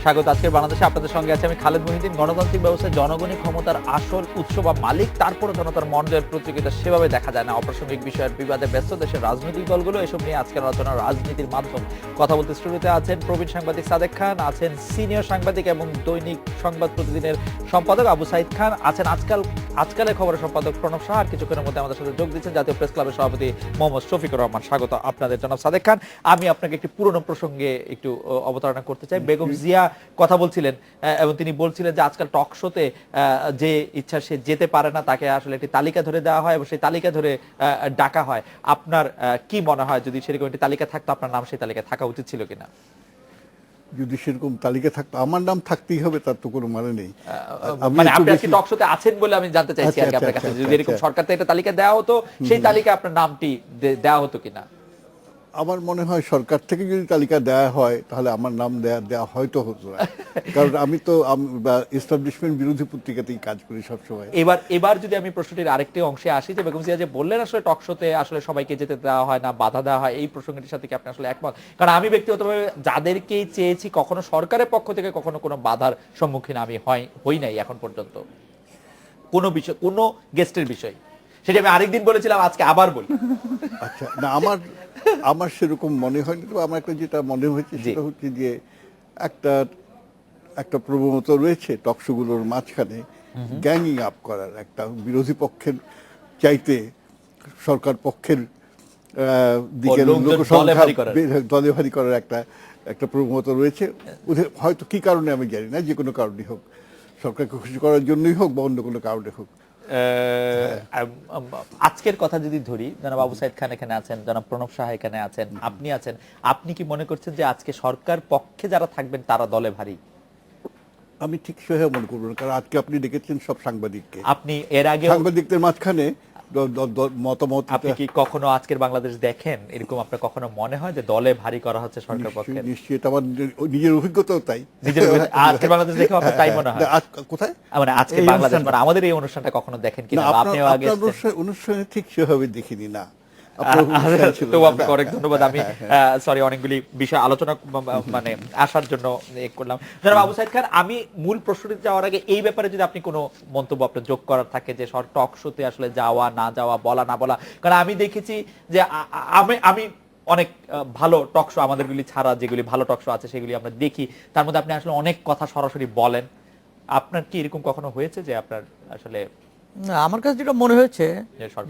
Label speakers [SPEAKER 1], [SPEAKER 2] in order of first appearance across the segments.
[SPEAKER 1] স্বাগত। আজকের বাংলাদেশে আপনাদের সঙ্গে আছে আমি খালেদ মহিউদ্দিন। গণতান্ত্রিক ব্যবস্থায় জনগণই ক্ষমতার আসল উৎস বা মালিক, তারপরও জনতার মন জয়ের প্রতিযোগিতা সেভাবে দেখা যায় না। অপ্রাসঙ্গিক বিষয়ের বিবাদে ব্যস্ত দেশের রাজনৈতিক দলগুলো এসব নিয়ে আজকের আলোচনা রাজনীতির মাধ্যম। কথা বলতে স্টুডিওতে আছেন প্রবীণ সাংবাদিক সাদেক খান, আছেন সিনিয়র সাংবাদিক এবং দৈনিক সংবাদ প্রতিদিনের সম্পাদক আবু সাইদ খান, আছেন আজকালের খবরের সম্পাদক প্রণব সাহা, আর কিছুক্ষণের মধ্যে আমাদের সাথে যোগ দিচ্ছেন জাতীয় প্রেস ক্লাবের সভাপতি মোহাম্মদ শফিকুর রহমান। স্বাগত আপনাদের জনাব সাদেক খান। আমি আপনাকে একটি পুরনো প্রসঙ্গে একটু অবতারণা করতে চাই। বেগম জিয়া কথা বলছিলেন এবং তিনি বলছিলেন যে আজকাল টক শোতে যে ইচ্ছা সে যেতে পারে না, তাকে আসলে একটি তালিকা ধরে দেওয়া হয় এবং সেই তালিকা ধরে ডাকা হয়। আপনার কি মনে হয়, যদি সেরকম একটি তালিকা থাকতো আপনার নাম সেই তালিকায় থাকা উচিত ছিল কিনা?
[SPEAKER 2] যদি সেরকম তালিকা থাকতো আমার নাম থাকতেই হবে তার তো কোনো মানে নেই।
[SPEAKER 1] মানে আপনি আজকে টক শোতে আছেন বলে আমি জানতে চাইছি আর কি আপনার কাছে, যদি এরকম সরকার থেকে একটা তালিকা দেওয়া হতো সেই তালিকায় আপনার নামটি দেওয়া হতো কিনা?
[SPEAKER 2] আমার মনে হয় সরকার থেকে যদি তালিকা দেওয়া হয় তাহলে আমার নাম দেওয়া হয়তো হতো না, কারণ আমি তো এস্টাবলিশমেন্ট বিরোধী পত্রিকাতেই কাজ করি সবসময়।
[SPEAKER 1] এবার যদি আমি প্রশ্নটির আরেকটি অংশে আসি, যে বেগম জিয়া যে বললেন আসলে টক শোতে আসলে সবাইকে যেতে দেওয়া হয় না, বাধা দেওয়া হয়, এই প্রসঙ্গটির সাথে কি আপনি আসলে একমত? কারণ আমি ব্যক্তিগতভাবে যাদেরকেই চেয়েছি কখনো সরকারের পক্ষ থেকে কখনো কোনো বাধার সম্মুখীন আমি হই নাই এখন পর্যন্ত, কোনো বিষয়, কোনো গেস্টের বিষয়। সেটা আমি আরেকদিন বলেছিলাম, আজকে আবার বলি।
[SPEAKER 2] আচ্ছা, না আমার সেরকম মনে হয়নি। তো আমার একটা যেটা মনে হয়েছে সেটা হচ্ছে যে একটা প্রবণতা রয়েছে টকশোগুলোর মাঝখানে গ্যাংিং আপ করার, একটা বিরোধী পক্ষের চাইতে সরকার পক্ষের দিকের দলে ভারী করার একটা প্রবণতা রয়েছে। হয়তো কি কারণে আমি জানি না, যে কোনো কারণেই হোক, সরকারকে খুশি করার জন্যই হোক বা অন্য কোনো কারণে হোক।
[SPEAKER 1] আজকের কথা যদি ধরি, জনাব আবু সাইদ খান এখানে আছেন, জনাব প্রণব সাহা এখানে আছেন, আপনি আছেন, আপনি কি মনে করছেন যে আজকে সরকার পক্ষে যারা থাকবেন তারা দলে ভারী?
[SPEAKER 2] আমি ঠিক সেভাবে মনে করবো না, কারণ আজকে আপনি ডেকেছেন সব সাংবাদিককে,
[SPEAKER 1] আপনি এর আগে
[SPEAKER 2] সাংবাদিকদের মাঝখানে মতামত।
[SPEAKER 1] আপনি কি কখনো আজকের বাংলাদেশ দেখেন? এরকম আপনার কখনো মনে হয় যে দলে ভারী করা হচ্ছে সরকার পক্ষে?
[SPEAKER 2] নিশ্চয়ই, আমার নিজের অভিজ্ঞতাও তাই।
[SPEAKER 1] আজকের বাংলাদেশ দেখে আপনার তাই মনে হয়?
[SPEAKER 2] কোথায়
[SPEAKER 1] মানে আজকে বাংলাদেশ, মানে আমাদের এই অনুষ্ঠানটা কখনো দেখেন কিনা? আপনিও আগে
[SPEAKER 2] অনুষ্ঠানে ঠিক সেভাবে দেখিনি না।
[SPEAKER 1] অনেক ধন্যবাদ। আমি সরি, অনেকগুলি বিষয় আলোচনা মানে আসার জন্য করলাম। জনাব আবু সাইদ খান, আমি মূল প্রশ্নটি যাওয়ার আগে এই ব্যাপারে যদি আপনি কোনো মন্তব্য আপনার যোগ করার থাকে, যে টক শোতে আসলে যাওয়া না যাওয়া, বলা না বলা, কারণ আমি দেখেছি যে আমি অনেক ভালো টক শো, আমাদেরগুলি ছাড়া যেগুলি ভালো টক শো আছে সেগুলি আমরা দেখি, তার মধ্যে আপনি আসলে অনেক কথা সরাসরি বলেন। আপনার কি এরকম কখনো হয়েছে যে আপনার আসলে?
[SPEAKER 3] না, আমার কাছে যেটা মনে হয়েছে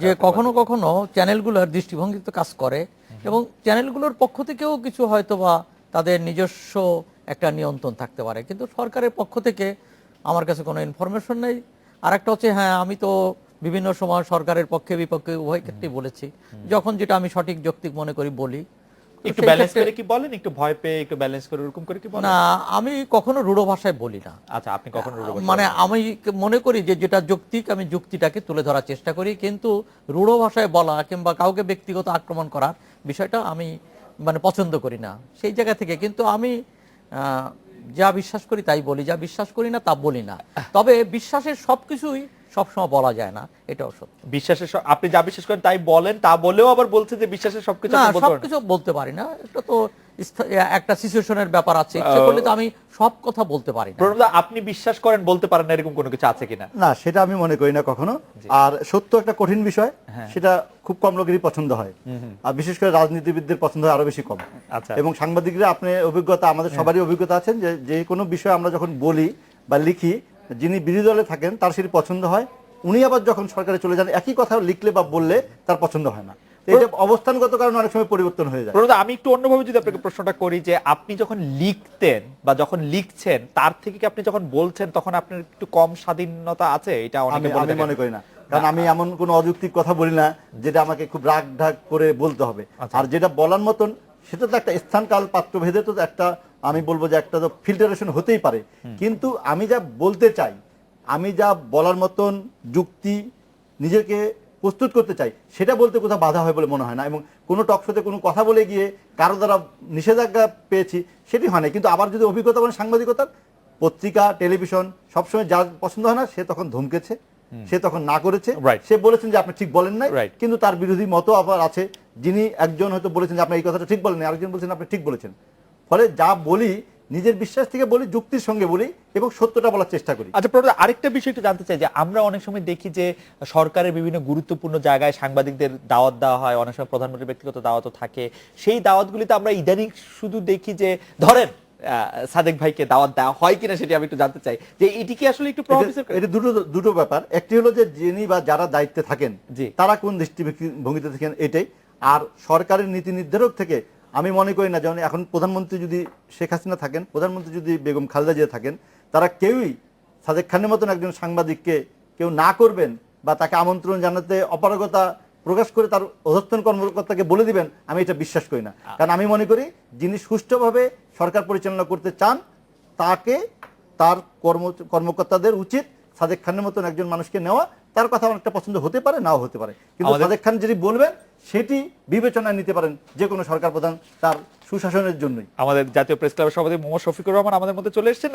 [SPEAKER 3] যে কখনো কখনো চ্যানেলগুলোর দৃষ্টিভঙ্গি তো কাজ করে, এবং চ্যানেলগুলোর পক্ষ থেকেও কিছু হয়তো বা তাদের নিজস্ব একটা নিয়ন্ত্রণ থাকতে পারে, কিন্তু সরকারের পক্ষ থেকে আমার কাছে কোনো ইনফরমেশন নেই। আর একটা হচ্ছে, হ্যাঁ, আমি তো বিভিন্ন সময় সরকারের পক্ষে বিপক্ষে উভয় ক্ষেত্রেই বলেছি, যখন যেটা আমি সঠিক যৌক্তিক মনে করি বলি।
[SPEAKER 1] একটু ব্যালেন্স করে কি বলেন? একটু ভয় পেয়ে একটু ব্যালেন্স করে এরকম করে কি বলেন?
[SPEAKER 3] না, আমি কখনো রূঢ় ভাষায় বলি না।
[SPEAKER 1] আচ্ছা, আপনি কখনো রূঢ় ভাষায়?
[SPEAKER 3] মানে আমি মনে করি যে যেটা যৌক্তিক, আমি যুক্তিটাকে তুলে ধরার চেষ্টা করি, কিন্তু রূঢ় ভাষায় বলা কিংবা কাউকে ব্যক্তিগত আক্রমণ করার বিষয়টা আমি মানে পছন্দ করি না। সেই জায়গা থেকে কিন্তু আমি যা বিশ্বাস করি তাই বলি, যা বিশ্বাস করি না তা বলি না। তবে বিশ্বাসের সবকিছুই সবসময় বলা যায় না, এটাও সত্য।
[SPEAKER 1] বিশ্বাসের আপনি যা বিশ্বাস করেন তাই বলেন, তা বলেও আবার বলছেন যে বিশ্বাসের সবকিছু
[SPEAKER 3] না, সবকিছু বলতে পারি না। এটা তো একটা সিচুয়েশনের ব্যাপার আছে, ইচ্ছে করলে তো আমি সব কথা বলতে পারি না।
[SPEAKER 1] প্রণব দা, আপনি বিশ্বাস করেন বলতে পারেন না, এরকম কোনো কিছু আছে কিনা?
[SPEAKER 4] না, সেটা আমি মনে করি না কখনো। আর সত্য একটা কঠিন বিষয়, সেটা খুব কম লোকেরই পছন্দ হয়, আর বিশেষ করে রাজনীতিবিদদের পছন্দ হয় আরো বেশি কম।
[SPEAKER 1] আচ্ছা,
[SPEAKER 4] এবং সাংবাদিকরা, আপনার অভিজ্ঞতা, আমাদের সবারই অভিজ্ঞতা আছেন যে কোনো বিষয় আমরা যখন বলি বা লিখি, যিনি বিরোধী দলে থাকেন তার সেটি পছন্দ হয়, উনি আবার যখন সরকারে চলে যান একই কথা লিখলে বা বললে তার পছন্দ হয় না। এটা অবস্থানগত কারণে অনেক সময় পরিবর্তন হয়ে যায়।
[SPEAKER 1] আমি একটু অন্যভাবে যদি আপনাকে প্রশ্নটা করি, যে আপনি যখন লিখতেন বা যখন লিখছেন, তার থেকে কি আপনি যখন বলছেন তখন আপনার একটু কম স্বাধীনতা আছে? এটা অনেকে বলে।
[SPEAKER 4] আমি মনে করি না, কারণ আমি এমন কোনো অযৌক্তিক কথা বলি না যেটা আমাকে খুব রাগ ঢাক করে বলতে হবে। আর যেটা বলার মতন, সেটা তো একটা স্থান কাল পাত্র ভেদে তো একটা, আমি বলবো যে একটা তো ফিল্টারেশন হতেই পারে, কিন্তু আমি যা বলতে চাই, আমি যা বলার মতন যুক্তি নিজেকে প্রস্তুত করতে চাই, সেটা বলতে কোথাও বাধা হয় বলে মনে হয় না। এবং কোনো টকশোতে কোনো কথা বলে গিয়ে কারো দ্বারা নিষেধাজ্ঞা পেয়েছি সেটি হয় না। কিন্তু আবার যদি অভিজ্ঞতা বলেন সাংবাদিকতার, পত্রিকা, টেলিভিশন সবসময় যার পছন্দ হয় না সে তখন ধমকেছে, সে তখন না করেছে, সে বলেছেন যে আপনি ঠিক বলেন নাই, কিন্তু তার বিরোধী মত আবার আছে, যিনি একজন হয়তো বলেছেন যে আপনি এই কথাটা ঠিক বলেন, আরেকজন বলছেন আপনি ঠিক বলেছেন। ফলে যা বলি নিজের বিশ্বাস থেকে বলি, যুক্তির সঙ্গে বলি এবং সত্যটা বলার চেষ্টা করি।
[SPEAKER 1] আচ্ছা প্রফেসর, আরেকটা বিষয় একটু জানতে চাই যে আমরা অনেক সময় দেখি যে সরকারের বিভিন্ন গুরুত্বপূর্ণ জায়গায় সাংবাদিকদের দাওয়াত দেওয়া হয়, অনেক সময় প্রধানমন্ত্রীর ব্যক্তিগত দাওয়াতও থাকে। সেই দাওয়াতগুলিতে আমরা ইদানিং শুধু দেখি যে ধরেন সাদেক ভাইকে দাওয়াত দেওয়া হয় কিনা সেটি আমি একটু জানতে চাই যে এটি কি আসলে একটু
[SPEAKER 4] এটা দুটো ব্যাপার। একটি হলো যে যিনি বা যারা দায়িত্বে থাকেন
[SPEAKER 1] জি।
[SPEAKER 4] তারা কোন দৃষ্টিভঙ্গিতে থাকেন এটাই। আর সরকারের নীতি নির্ধারক থেকে আমি মনে করি না, যেমন এখন প্রধানমন্ত্রী যদি শেখ হাসিনা থাকেন, প্রধানমন্ত্রী যদি বেগম খালেদা জিয়া থাকেন, তারা কেউই সাদেক খানের মতন একজন সাংবাদিককে কেউ না করবেন বা তাকে আমন্ত্রণ জানাতে অপারগতা প্রকাশ করে তার অধস্তন কর্মকর্তাকে বলে দিবেন, আমি এটা বিশ্বাস করি না। কারণ আমি মনে করি যিনি সুষ্ঠুভাবে সরকার পরিচালনা করতে চান তাকে তার কর্মকর্তাদের উচিত সাদেক খানের মতন একজন মানুষকে নেওয়া। তার কথা অনেকটা পছন্দ হতে পারে, নাও হতে পারে, কিন্তু সাদেক খান যদি বলবেন সেটি বিবেচনায় নিতে পারেন যে কোনো সরকার প্রধান তার সুশাসনের জন্যই।
[SPEAKER 1] আমাদের জাতীয় প্রেস ক্লাবের সভাপতি মোহাম্মদ শফিকুর রহমান আমাদের মধ্যে চলে এসেছেন।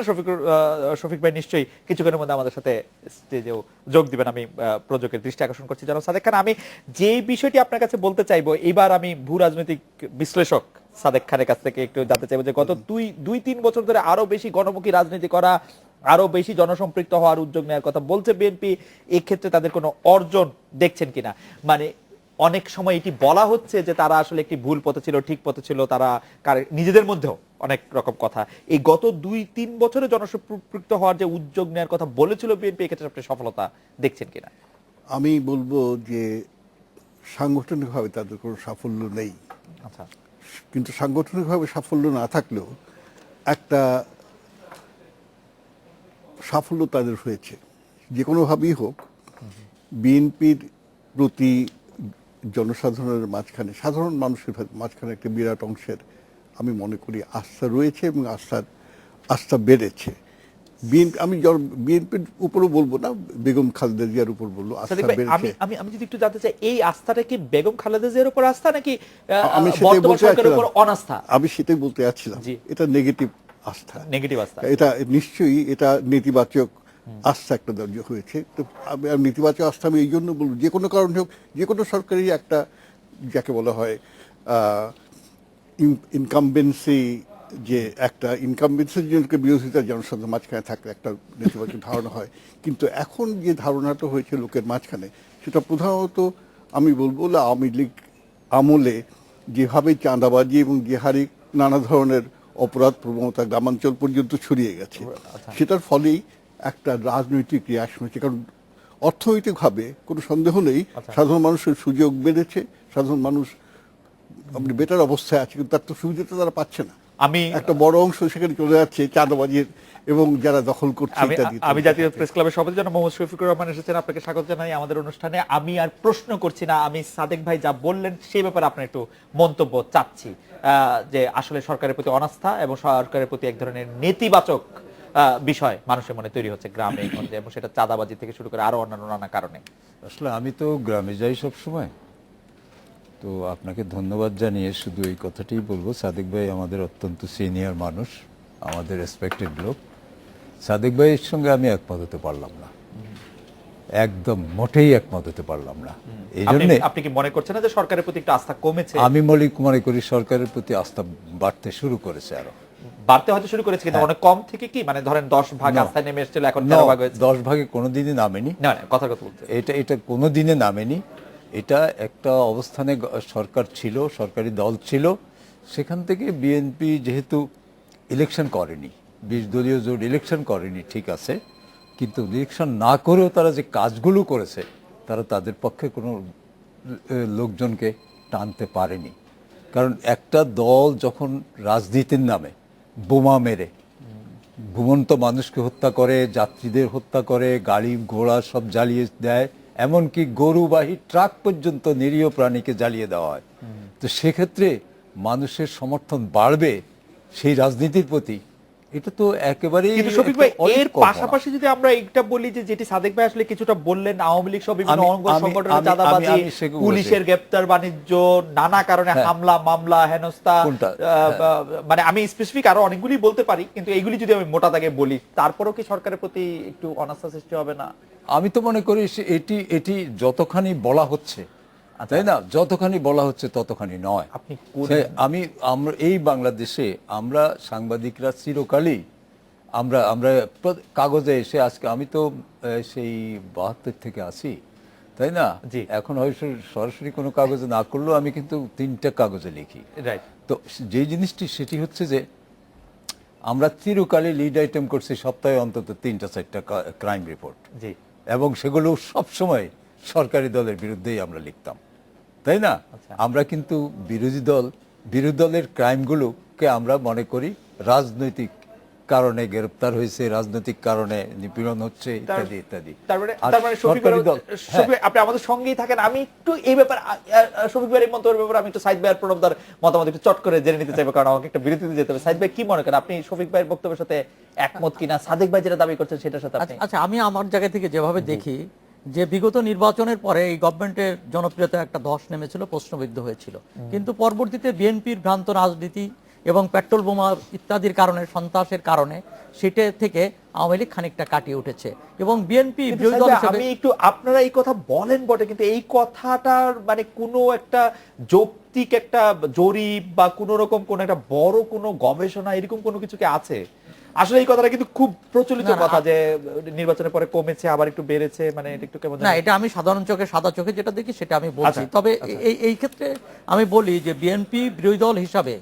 [SPEAKER 1] শফিক ভাই নিশ্চয়ই কিছুক্ষণের মধ্যে আমাদের সাথে স্টেজেও যোগ দিবেন। আমি প্রযোজকের দৃষ্টি আকর্ষণ করছি জনাব সাদেক খান। আমি যে বিষয়টি আপনার কাছে বলতে চাইবো, এবার আমি ভূ রাজনৈতিক বিশ্লেষক সাদেক খানের কাছ থেকে একটু জানতে চাইবো যে গত 2-3 বছর ধরে আরো বেশি গণমুখী রাজনীতি করা, আরো বেশি জনসম্পৃক্ত হওয়ার উদ্যোগ নেওয়ার কথা বলছে বিএনপি। এক্ষেত্রে তাদের কোনো অর্জন দেখছেন কিনা? মানে অনেক সময় এটি বলা হচ্ছে যে তারা আসলে একটি ভুল পথে ছিল, ঠিক পথে ছিল, তারা নিজেদের মধ্যেও অনেক রকম কথা। এই গত 2-3 বছরে জনসম্পৃক্ত হওয়ার যে উদ্যোগ নেওয়ার কথা বলেছিল বিএনপি, এক্ষেত্রে আপনি সফলতা দেখছেন কিনা?
[SPEAKER 2] আমি বলবো যে সাংগঠনিকভাবে তাদের কোনো সাফল্য নেই।
[SPEAKER 1] আচ্ছা,
[SPEAKER 2] কিন্তু সাংগঠনিকভাবে সাফল্য না থাকলেও একটা সাফল্য তাদের হয়েছে, যে কোনোভাবেই হোক। বিএনপির প্রতি জনসাধারণের মাঝখানে, সাধারণ মানুষের মাঝখানে একটা বিরাট অংশের আমি মনে করি আস্থা রয়েছে এবং আস্থা বেড়েছে। আমি বিএনপির উপরও বলবো না, বেগম খালেদা জিয়ার উপর বলবো আস্থা বেড়েছে।
[SPEAKER 1] আমি যদি একটু জানতে চাই, এই আস্থাটা কি বেগম খালেদা জিয়ার উপর আস্থা নাকি
[SPEAKER 2] আমি সেটাই বলতে
[SPEAKER 1] সরকারের উপর অনাস্থা?
[SPEAKER 2] আমি সেটাই বলতে যাচ্ছিলাম, এটা নেগেটিভ আস্থা।
[SPEAKER 1] নেগেটিভ আস্থা,
[SPEAKER 2] এটা নিশ্চয়ই এটা নেতিবাচক আস্থা একটা দর্জ হয়েছে। তো আমি নেতিবাচক আস্থা আমি এই জন্য বলবো, যে কোনো কারণে হোক, যে কোনো সরকারি একটা যাকে বলা হয় ইনকামবেন্সি, যে একটা ইনকামবেন্সির জন্য বিরোধিতা জনসাধারণের মাঝখানে থাকলে একটা নেতিবাচক ধারণা হয়। কিন্তু এখন যে ধারণাটা হয়েছে লোকের মাঝখানে, সেটা প্রধানত আমি বলবো আওয়ামী লীগ আমলে যেভাবে চাঁদাবাজি এবং যে হারে নানা ধরনের অপরাধ প্রবণতা গ্রামাঞ্চল পর্যন্ত ছড়িয়ে গেছে, সেটার ফলেই একটা রাজনৈতিক রিয়াকশন হচ্ছে। কারণ অর্থনৈতিকভাবে কোনো সন্দেহ নেই সাধারণ মানুষের সুযোগ বেড়েছে, সাধারণ মানুষ বেটার অবস্থায় আছে, কিন্তু তার তো সুবিধাটা তারা পাচ্ছে না।
[SPEAKER 1] আমি
[SPEAKER 2] একটা বড় অংশ সেখানে চলে যাচ্ছে চাঁদাবাজির এবং যারা দখল করছে ইত্যাদি।
[SPEAKER 1] আমি জাতীয় প্রেস ক্লাবের সভাপতি জনাব মোহাম্মদ শফিকুর রহমান এসেছেন, আপনাকে স্বাগত জানাই আমাদের অনুষ্ঠানে। আমি আর প্রশ্ন করছি না, আমি সাদেক ভাই যা বললেন সেই ব্যাপারে আপনার একটু মন্তব্য চাচ্ছি, যে আসলে সরকারের প্রতি অনাস্থা এবং সরকারের প্রতি এক ধরনের নেতিবাচক বিষয় মানুষের মনে তৈরি হচ্ছে গ্রামে গঞ্জে, এবং সেটা চাঁদাবাজি থেকে শুরু করে আরো অন্যান্য নানা কারণে।
[SPEAKER 5] আসলে আমি তো গ্রামে যাই সব সময়, তো আপনাকে ধন্যবাদ জানিয়ে শুধু এই কথাটাই বলবো, সাদেক ভাই আমাদের অত্যন্ত সিনিয়র মানুষ, আমাদের রেসপেক্টেড লোক। সাদেক ভাইয়ের সঙ্গে আমি একমত হতে পারলাম না, একদম মোটেই একমত হতে পারলাম না। এই জন্য
[SPEAKER 1] আপনি কি মনে করছেন না যে সরকারের প্রতি একটু আস্থা কমেছে?
[SPEAKER 5] আমি মনে করি সরকারের প্রতি আস্থা বাড়তে শুরু করেছে, আরো
[SPEAKER 1] বাড়তে হয়তো শুরু করেছে, কিন্তু অনেক কম থেকে কি, মানে ধরেন 10 ভাগ আস্থায় নেমে এসেছিল, এখন 13 ভাগ হয়েছে।
[SPEAKER 5] 10 ভাগে কোনোদিনই নামেনি।
[SPEAKER 1] না কথা বলতে,
[SPEAKER 5] এটা কোনোদিনে নামেনি। এটা একটা অবস্থানে সরকার ছিল, সরকারি দল ছিল, সেখান থেকে বিএনপি যেহেতু ইলেকশন করেনি, 20 দলীয় জোট ইলেকশন করেনি, ঠিক আছে, কিন্তু ইলেকশন না করেও তারা যে কাজগুলো করেছে, তারা তাদের পক্ষে কোনো লোকজনকে টানতে পারেনি। কারণ একটা দল যখন রাজনীতির নামে বোমা মেরে ঘুমন্ত মানুষকে হত্যা করে, যাত্রীদের হত্যা করে, গাড়ি ঘোড়া সব জ্বালিয়ে দেয়, এমনকি গরুবাহী ট্রাক পর্যন্ত নিরীহ প্রাণীকে জ্বালিয়ে দেওয়া হয়, তো সেক্ষেত্রে মানুষের সমর্থন বাড়বে সেই রাজনীতির প্রতি, এটা তো একেবারেই।
[SPEAKER 1] কিন্তু শফিক ভাই, এর পাশাপাশি যদি আমরা একটা বলি যে যেটি সাদেক ভাই আসলে কিছুটা বললেন, আওয়ামী লীগ সহ বিভিন্ন অঙ্গ সংগঠনের চাঁদাবাজি, পুলিশের গ্রেপ্তার বাণিজ্য, নানা কারণে হামলা মামলা হেনস্থা, মানে আমি স্পেসিফিক আরো অনেকগুলি বলতে পারি, কিন্তু এইগুলি যদি আমি মোটা দাগে বলি, তারপরেও কি সরকারের প্রতি একটু অনাস্থা সৃষ্টি হবে না?
[SPEAKER 5] আমি তো মনে করি এটি যতখানি বলা হচ্ছে, তাই না? যতখানি বলা হচ্ছে ততখানি নয়।
[SPEAKER 1] আপনি
[SPEAKER 5] আমরা এই বাংলাদেশে আমরা সাংবাদিকরা চিরকালই আমরা কাগজে এসে আজকে আমি তো সেই 72 থেকে আছি, তাই না?
[SPEAKER 1] জি।
[SPEAKER 5] এখন হয়তো সরাসরি কোনো কাগজে না করলেও আমি কিন্তু 3টা কাগজে লিখি।
[SPEAKER 1] রাইট।
[SPEAKER 5] তো যে জিনিসটি সেটি হচ্ছে যে আমরা চিরকালই লিড আইটেম করছি সপ্তাহে অন্তত 3টা-4টা ক্রাইম রিপোর্ট,
[SPEAKER 1] জি।
[SPEAKER 5] এবং সেগুলো সবসময় সরকারি দলের বিরুদ্ধেই আমরা লিখতাম, তাই না? আমরা কিন্তু বিরোধী দলের ক্রাইমগুলোকে আমরা মনে করি রাজনৈতিক কারণে গ্রেপ্তার হয়েছে, রাজনৈতিক কারণে নিপীড়ন হচ্ছে, ইত্যাদি ইত্যাদি।
[SPEAKER 1] তারপরে
[SPEAKER 5] আর
[SPEAKER 1] শফিক
[SPEAKER 5] সরকারি দল,
[SPEAKER 1] শফিক, আপনি আমাদের সঙ্গেই থাকেন। আমি একটু এই ব্যাপারে শফিক ভাইয়ের মন্তব্যের ব্যাপারে আমি একটু সাইদ ভাইয়ের প্রণবদার মতামত একটু চট করে জেনে নিতে চাইবো, কারণ আমাকে একটা বিরতিতে যেতে হবে। সাইদ ভাই কি মনে করেন, আপনি শফিক ভাইয়ের বক্তব্যের সাথে একমত কিনা? সাদেক ভাই যেটা দাবি করছেন সেটার সাথে আপনি?
[SPEAKER 3] আচ্ছা, আমি আমার জায়গা থেকে যেভাবে দেখি যে বিগত নির্বাচনের পরে এই গভর্নমেন্টের জনপ্রিয়তা একটা ধস নেমেছিল, প্রশ্নবিদ্ধ হয়েছিল, কিন্তু পরবর্তীতে বিএনপির ভ্রান্ত রাজনীতি এবং পেট্রোল বোমা ইত্যাদির কারণে, সন্ত্রাসের কারণে সেটা থেকে আওয়ামী লীগ খানিকটা কাটিয়ে উঠেছে এবং বিএনপি বিরোধী দল হিসেবে।
[SPEAKER 1] আমি একটু, আপনারা এই কথা বলেন বটে, কিন্তু এই কথাটার মানে কোনো একটা যৌক্তিক একটা জরিপ বা কোনো রকম কোনো একটা বড় কোনো গবেষণা এরকম কোনো কিছু কি আছে? আসলে এই কথাটা কিন্তু খুব প্রচলিত কথা যে নির্বাচনের পরে কমেছে আবার একটু বেড়েছে, মানে এটা একটু কেমন
[SPEAKER 3] না, এটা আমি সাধারণ চোখে, সাদা চোখে যেটা দেখি সেটা আমি বলছি। তবে এই ক্ষেত্রে আমি বলি যে বিএনপি বিরোধী দল হিসাবে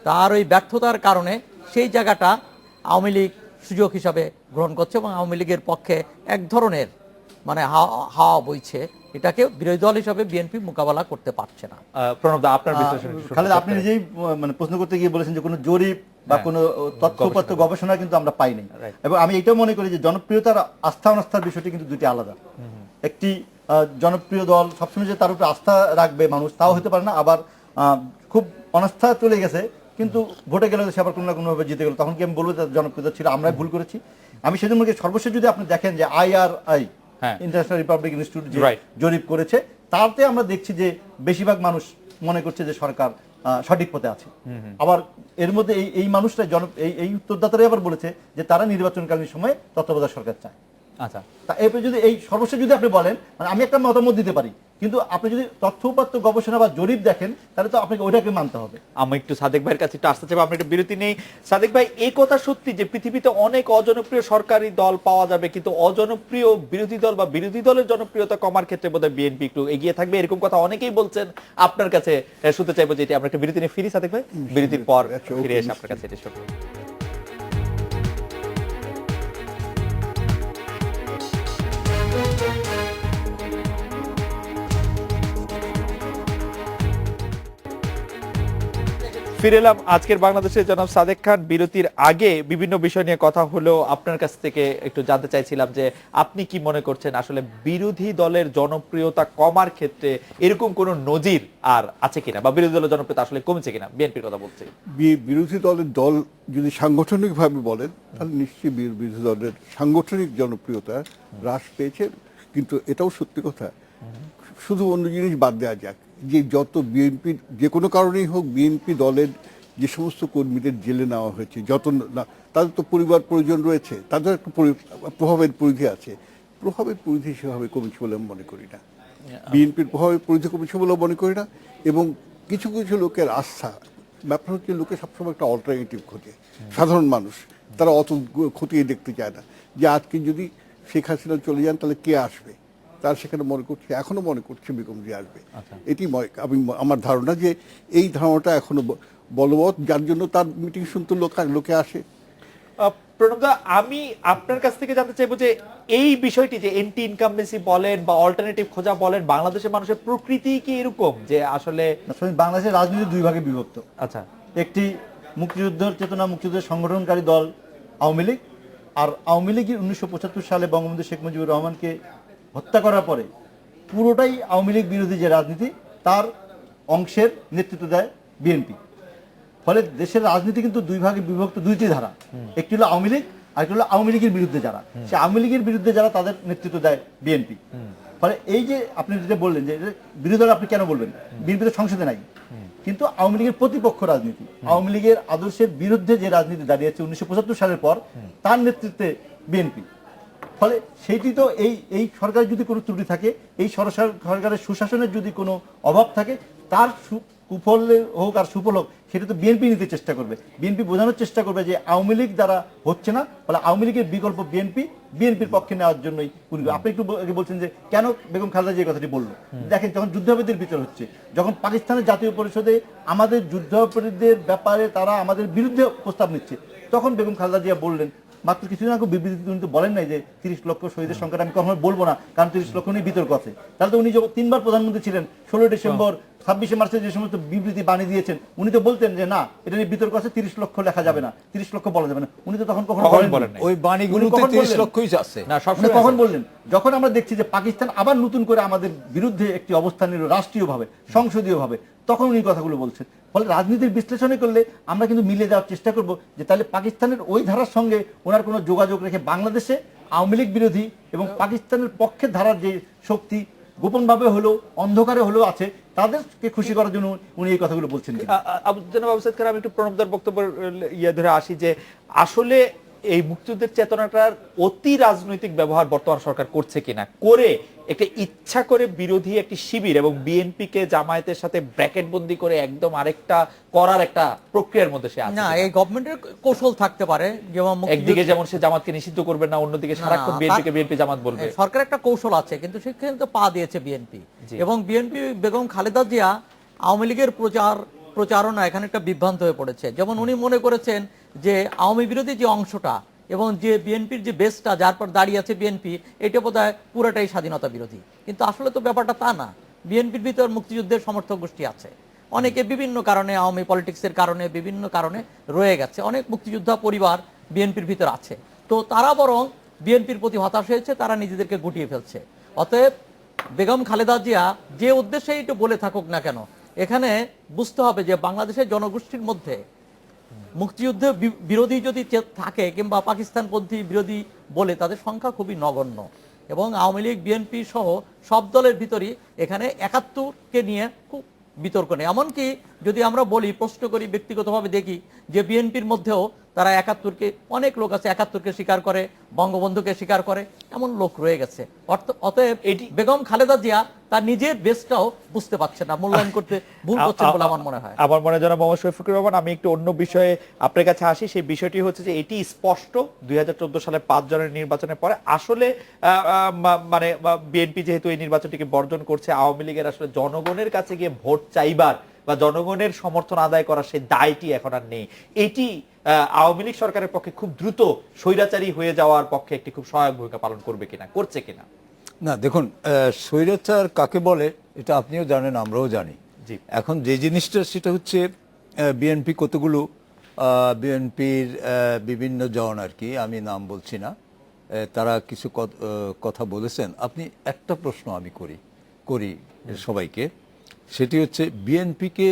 [SPEAKER 3] তার ওই ব্যর্থতার কারণে সেই জায়গাটা আওয়ামী লীগ সুযোগ হিসাবে গ্রহণ করছে এবং আওয়ামী লীগের পক্ষে এক ধরনের মানে হাওয়া বইছে, এটাকে বিরোধী দল হিসাবে বিএনপি মোকাবেলা করতে পারছে না।
[SPEAKER 1] প্রণব দা, আপনার বিশ্লেষণ?
[SPEAKER 4] খালেদ, আপনি নিজেই মানে প্রশ্ন করতে গিয়ে বলেছেন যে কোনো জরিপ বা কোনো তথ্যপত্র গবেষণা কিন্তু আমরা পাইনি, এবং আমি এটাও মনে করি যে জনপ্রিয়তার আস্থা অনাস্থার বিষয়টি কিন্তু দুটি আলাদা। একটি জনপ্রিয় দল সবসময় যে তার উপরে আস্থা রাখবে মানুষ, তাও হতে পারে না। আবার খুব অনাস্থা চলে গেছে কিন্তু ভোটে গেলে সে আবার কোনো না কোনোভাবে জিতে গেল, তখন কি আমি বলবো তার জনপ্রিয়তা ছিল? আমরাই ভুল করেছি। আমি সেজন্য সর্বশেষ যদি আপনি দেখেন যে IRI ইন্টারন্যাশনাল রিপাবলিক ইনস্টিটিউট যে জরিপ করেছে, তাতে আমরা দেখছি যে বেশিরভাগ মানুষ মনে করছে যে সরকার সঠিক পথে আছে। আবার এর মধ্যে এই মানুষরা এই উত্তরদাতারাই আবার বলেছে যে তারা নির্বাচনকালীন সময়ে তত্ত্বাবধায়ক সরকার চায়।
[SPEAKER 1] আচ্ছা,
[SPEAKER 4] তা এরপরে যদি এই সর্বশেষ যদি আপনি বলেন, মানে আমি একটা মতামত দিতে পারি, কিন্তু আপনি যদি তথ্যপত্র গবেষণা বা জরিপ দেখেন তাহলে তো আপনাকে ওইটাকে মানতে হবে।
[SPEAKER 1] আমি একটু সাদেক ভাইয়ের কাছে একটু আসতে চাইবো, আপনি একটু বিরতি নেই। সাদেক ভাই, এই কথা সত্যি যে পৃথিবীতে অনেক অজনপ্রিয় সরকারি দল পাওয়া যাবে, কিন্তু অজনপ্রিয় বিরোধী দল বা বিরোধী দলের জনপ্রিয়তা কমার ক্ষেত্রে বোধহয় বিএনপি একটু এগিয়ে থাকবে, এরকম কথা অনেকেই বলছেন। আপনার কাছে শুনতে চাইবো যে আমরা একটা বিরতি নিয়ে ফিরি। সাদেক ভাই, বিরতির পর ফিরে এসে আপনার কাছে এটা শুনবো। ফিরে এলাম আজকের বাংলাদেশের জনাব সাদেক খান। বিরতির আগে বিভিন্ন বিষয় নিয়ে কথা হলো, আপনার কাছ থেকে একটু জানতে চাইছিলাম যে আপনি কি মনে করছেন আসলে বিরোধী দলের জনপ্রিয়তা কমার ক্ষেত্রে এরকম কোন নজির আর আছে কিনা, বা বিরোধী দলের জনপ্রিয়তা আসলে কমছে কিনা? বিএনপির কথা বলছি।
[SPEAKER 2] বিরোধী দলের দল যদি সাংগঠনিকভাবে বলেন তাহলে নিশ্চয়ই বিরোধী দলের সাংগঠনিক জনপ্রিয়তা হ্রাস পেয়েছে, কিন্তু এটাও সত্যি কথা। শুধু অন্য জিনিস বাদ দেওয়া যাক, যে যত বিএনপি যে কোনো কারণেই হোক বিএনপি দলের যে সমস্ত কর্মীদের জেলে নেওয়া হয়েছে, যত না তাদের তো পরিবার পরিজন রয়েছে, তাদের একটা প্রভাবের পরিধি আছে। প্রভাবের পরিধি সেভাবে কমেছে বলে আমি মনে করি না। বিএনপির প্রভাবের পরিধি কমেছে বলে মনে করি না। এবং কিছু কিছু লোকের আস্থা, ব্যাপার হচ্ছে লোকে সবসময় একটা অল্টারনেটিভ খোঁজে। সাধারণ মানুষ তারা অত খতিয়ে দেখতে চায় না যে আজকে যদি শেখ হাসিনা চলে যান তাহলে কে আসবে। তার সেখানে মনে করছে, এখনো মনে করছে বেগম জিয়া আসবে। এটি আমার ধারণা যে এই ধারণাটা এখনো বলবৎ, যার জন্য তার মিটিং শুনতে লোকে আসে।
[SPEAKER 1] প্রণবদা, আমি আপনার কাছ থেকে জানতে চাইবো যে এই বিষয়টি যে এন্টি ইনকামবেন্সি বলেন বা অল্টারনেটিভ খোঁজা বলেন, বাংলাদেশের মানুষের প্রকৃতি কি এরকম যে আসলে
[SPEAKER 4] বাংলাদেশের রাজনীতি দুই ভাগে বিভক্ত।
[SPEAKER 1] আচ্ছা,
[SPEAKER 4] একটি মুক্তিযুদ্ধের চেতনা, মুক্তিযুদ্ধের সংগঠনকারী দল আওয়ামী লীগ, আর আওয়ামী লীগের 1975 সালে বঙ্গবন্ধু শেখ মুজিবুর রহমানকে হত্যা করার পরে পুরোটাই আওয়ামী লীগ বিরোধী যে রাজনীতি, তার অংশের নেতৃত্ব দেয় বিএনপি। ফলে দেশের রাজনীতি কিন্তু দুই ভাগে বিভক্ত, দুইটি ধারা। একটি হলো আওয়ামী লীগ, আর একটি হলো আওয়ামী লীগের বিরুদ্ধে যারা। সে আওয়ামী লীগের বিরুদ্ধে যারা, তাদের নেতৃত্ব দেয় বিএনপি। ফলে এই যে আপনি যেটা বললেন যে বিরোধী দল, আপনি কেন বলবেন? বিএনপি তো সংসদে নাই, কিন্তু আওয়ামী লীগের প্রতিপক্ষ রাজনীতি, আওয়ামী লীগের আদর্শের বিরুদ্ধে যে রাজনীতি দাঁড়িয়েছে 1975 সালের পর, তার নেতৃত্বে বিএনপি। ফলে সেইটি তো এই সরকারের যদি কোনো ত্রুটি থাকে, এই সরকারের সুশাসনের যদি কোনো অভাব থাকে, তার কুফল হোক আর সুফল হোক সেটা তো বিএনপি নিতে চেষ্টা করবে। বিএনপি বোঝানোর চেষ্টা করবে যে আওয়ামী লীগ দ্বারা হচ্ছে না, ফলে আওয়ামী লীগের বিকল্প বিএনপির পক্ষে নেওয়ার জন্যই। আপনি একটু আগে বলছেন যে কেন বেগম খালেদা জিয়া এই কথাটি বললো। দেখেন, যখন যুদ্ধাপরাধীদের বিচার হচ্ছে, যখন পাকিস্তানের জাতীয় পরিষদে আমাদের যুদ্ধাপরাধীদের ব্যাপারে তারা আমাদের বিরুদ্ধে প্রস্তাব নিচ্ছে, তখন বেগম খালেদা জিয়া বললেন, মাত্র কিছুদিন আগে বিবৃতি কিন্তু বলেন নাই যে 30 লক্ষ শহীদের সংখ্যাটা আমি কখনো বলবো না, কারণ 30 লক্ষ নিয়ে বিতর্ক আছে। তাহলে তো উনি যখন 3বার প্রধানমন্ত্রী ছিলেন, 16 ডিসেম্বর 26শে মার্চে যে সমস্ত বিবৃতি বানিয়ে দিয়েছেন, উনি তো বলতেন যে না, এটা নিয়ে বিতর্ক আছে, 30 লক্ষ লেখা যাবে না, 30 লক্ষ বলা যাবে না। উনি তো তখন কখনো বলেন
[SPEAKER 5] ওই বাণীগুলোতে 30 লক্ষই আছে
[SPEAKER 1] না,
[SPEAKER 4] উনি কখন বললেন? যখন আমরা দেখছি যে পাকিস্তান আবার নতুন করে আমাদের বিরুদ্ধে একটি অবস্থান নিল রাষ্ট্রীয়ভাবে, সংসদীয়ভাবে, তখন উনি কথাগুলো বলছেন। ফলে রাজনীতির বিশ্লেষণে করলে আমরা কিন্তু মিলে যাওয়ার চেষ্টা করব যে তাহলে পাকিস্তানের ওই ধারার সঙ্গে ওনার কোনো যোগাযোগ রেখে বাংলাদেশে আওয়ামী লীগ বিরোধী এবং পাকিস্তানের পক্ষের ধারার যে শক্তি গোপনভাবে হলেও অন্ধকারে হলেও আছে, তাদেরকে খুশি করার জন্য উনি এই কথাগুলো বলছেন।
[SPEAKER 1] জনাব আবু সাঈদ খান, আমি একটু প্রণবদার বক্তব্য ধরে আসি যে আসলে এই মুক্তিযুদ্ধের চেতনাটার অতি রাজনৈতিক ব্যবহার বর্তমান সরকার করছে কিনা, করে একটা ইচ্ছা করে বিরোধী একটি শিবির এবং বিএনপি কে জামায়াতের সাথে ব্র্যাকেট বন্দি করে একদম আরেকটা করার একটা প্রক্রিয়ার মধ্যে সে আছে
[SPEAKER 3] না, এই গভর্নমেন্টের কৌশল থাকতে পারে, যেমন
[SPEAKER 1] একদিকে যেমন সে জামাতকে নিষিদ্ধ করবে না, অন্যদিকে সারাক্ষণ বিএনপিকে বিএনপি জামাত বলবে।
[SPEAKER 3] সরকার একটা কৌশল আছে, কিন্তু সেখানে তো পা দিয়েছে বিএনপি এবং বিএনপি বেগম খালেদা জিয়া আওয়ামী লীগের প্রচারণা এখানে একটা বিভ্রান্ত হয়ে পড়েছে। যেমন উনি মনে করেছেন যে আওয়ামী বিরোধী যে অংশটা এবং যে বিএনপির যে বেসটা যার পর দাঁড়িয়ে আছে বিএনপি, এটা বোধহয় পুরোটাই স্বাধীনতা বিরোধী, কিন্তু আসলে তো ব্যাপারটা তা না। বিএনপির ভিতর মুক্তিযুদ্ধের সমর্থক গোষ্ঠী আছে, অনেকে বিভিন্ন কারণে, আওয়ামী পলিটিক্সের কারণে, বিভিন্ন কারণে রয়ে গেছে, অনেক মুক্তিযোদ্ধা পরিবার বিএনপির ভিতর আছে। তো তারা বরং বিএনপির প্রতি হতাশ হয়েছে, তারা নিজেদেরকে গুটিয়ে ফেলছে। অতএব বেগম খালেদা জিয়া যে উদ্দেশ্যে এটা বলে থাকুক না কেন, এখানে বুঝতে হবে যে বাংলাদেশের জনগোষ্ঠীর মধ্যে মুক্তিযুদ্ধ বিরোধী যদি থাকে কিংবা পাকিস্তানপন্থী বিরোধী বলে, তাদের সংখ্যা খুবই নগণ্য এবং আওয়ামী লীগ বিএনপি সহ সব দলের ভিতরই এখানে 71কে নিয়ে খুব বিতর্ক নেই। এমনকি যদি আমরা বলি, প্রশ্ন করি, ব্যক্তিগতভাবে দেখি যে বিএনপির মধ্যেও তারা 71কে, অনেক লোক আছে 71কে স্বীকার করে, বঙ্গবন্ধুকে স্বীকার করে, এমন লোক রয়ে গেছে। অতএব বেগম খালেদা জিয়া তার নিজের বেসটাও বুঝতে পারছে না, মূল্যায়ন করতে ভুল করছেন বলে আমার মনে হয়।
[SPEAKER 1] আমার মনে হয় জনাব মোহাম্মদ শফিকুর রহমান, আমি একটু অন্য বিষয়ে আপনার কাছে আসি। সেই বিষয়টি হচ্ছে যে এটি স্পষ্ট 2014 সালে 5 জনের নির্বাচনের পরে আসলে মানে বিএনপি যেহেতু এই নির্বাচনটিকে বর্জন করছে, আওয়ামী লীগের আসলে জনগণের কাছে গিয়ে ভোট চাইবার বা জনগণের সমর্থন আদায় করার সেই দায়টি এখন আর নেই। এটি আওয়ামী লীগ সরকারের পক্ষে খুব দ্রুত স্বৈরাচারী হয়ে যাওয়ার পক্ষে একটি খুব সহায়ক ভূমিকা পালন করবে কিনা, করছে কিনা?
[SPEAKER 5] না, দেখুন, স্বৈরাচার কাকে বলে এটা আপনিও জানেন, আমরাও জানি। এখন যে জিনিসটা সেটা হচ্ছে বিএনপি কতগুলো বিএনপির বিভিন্ন জন আর কি, আমি নাম বলছি না, তারা কিছু কথা বলেছেন। আপনি একটা প্রশ্ন আমি করি সবাইকে, সেটি হচ্ছে বিএনপিকে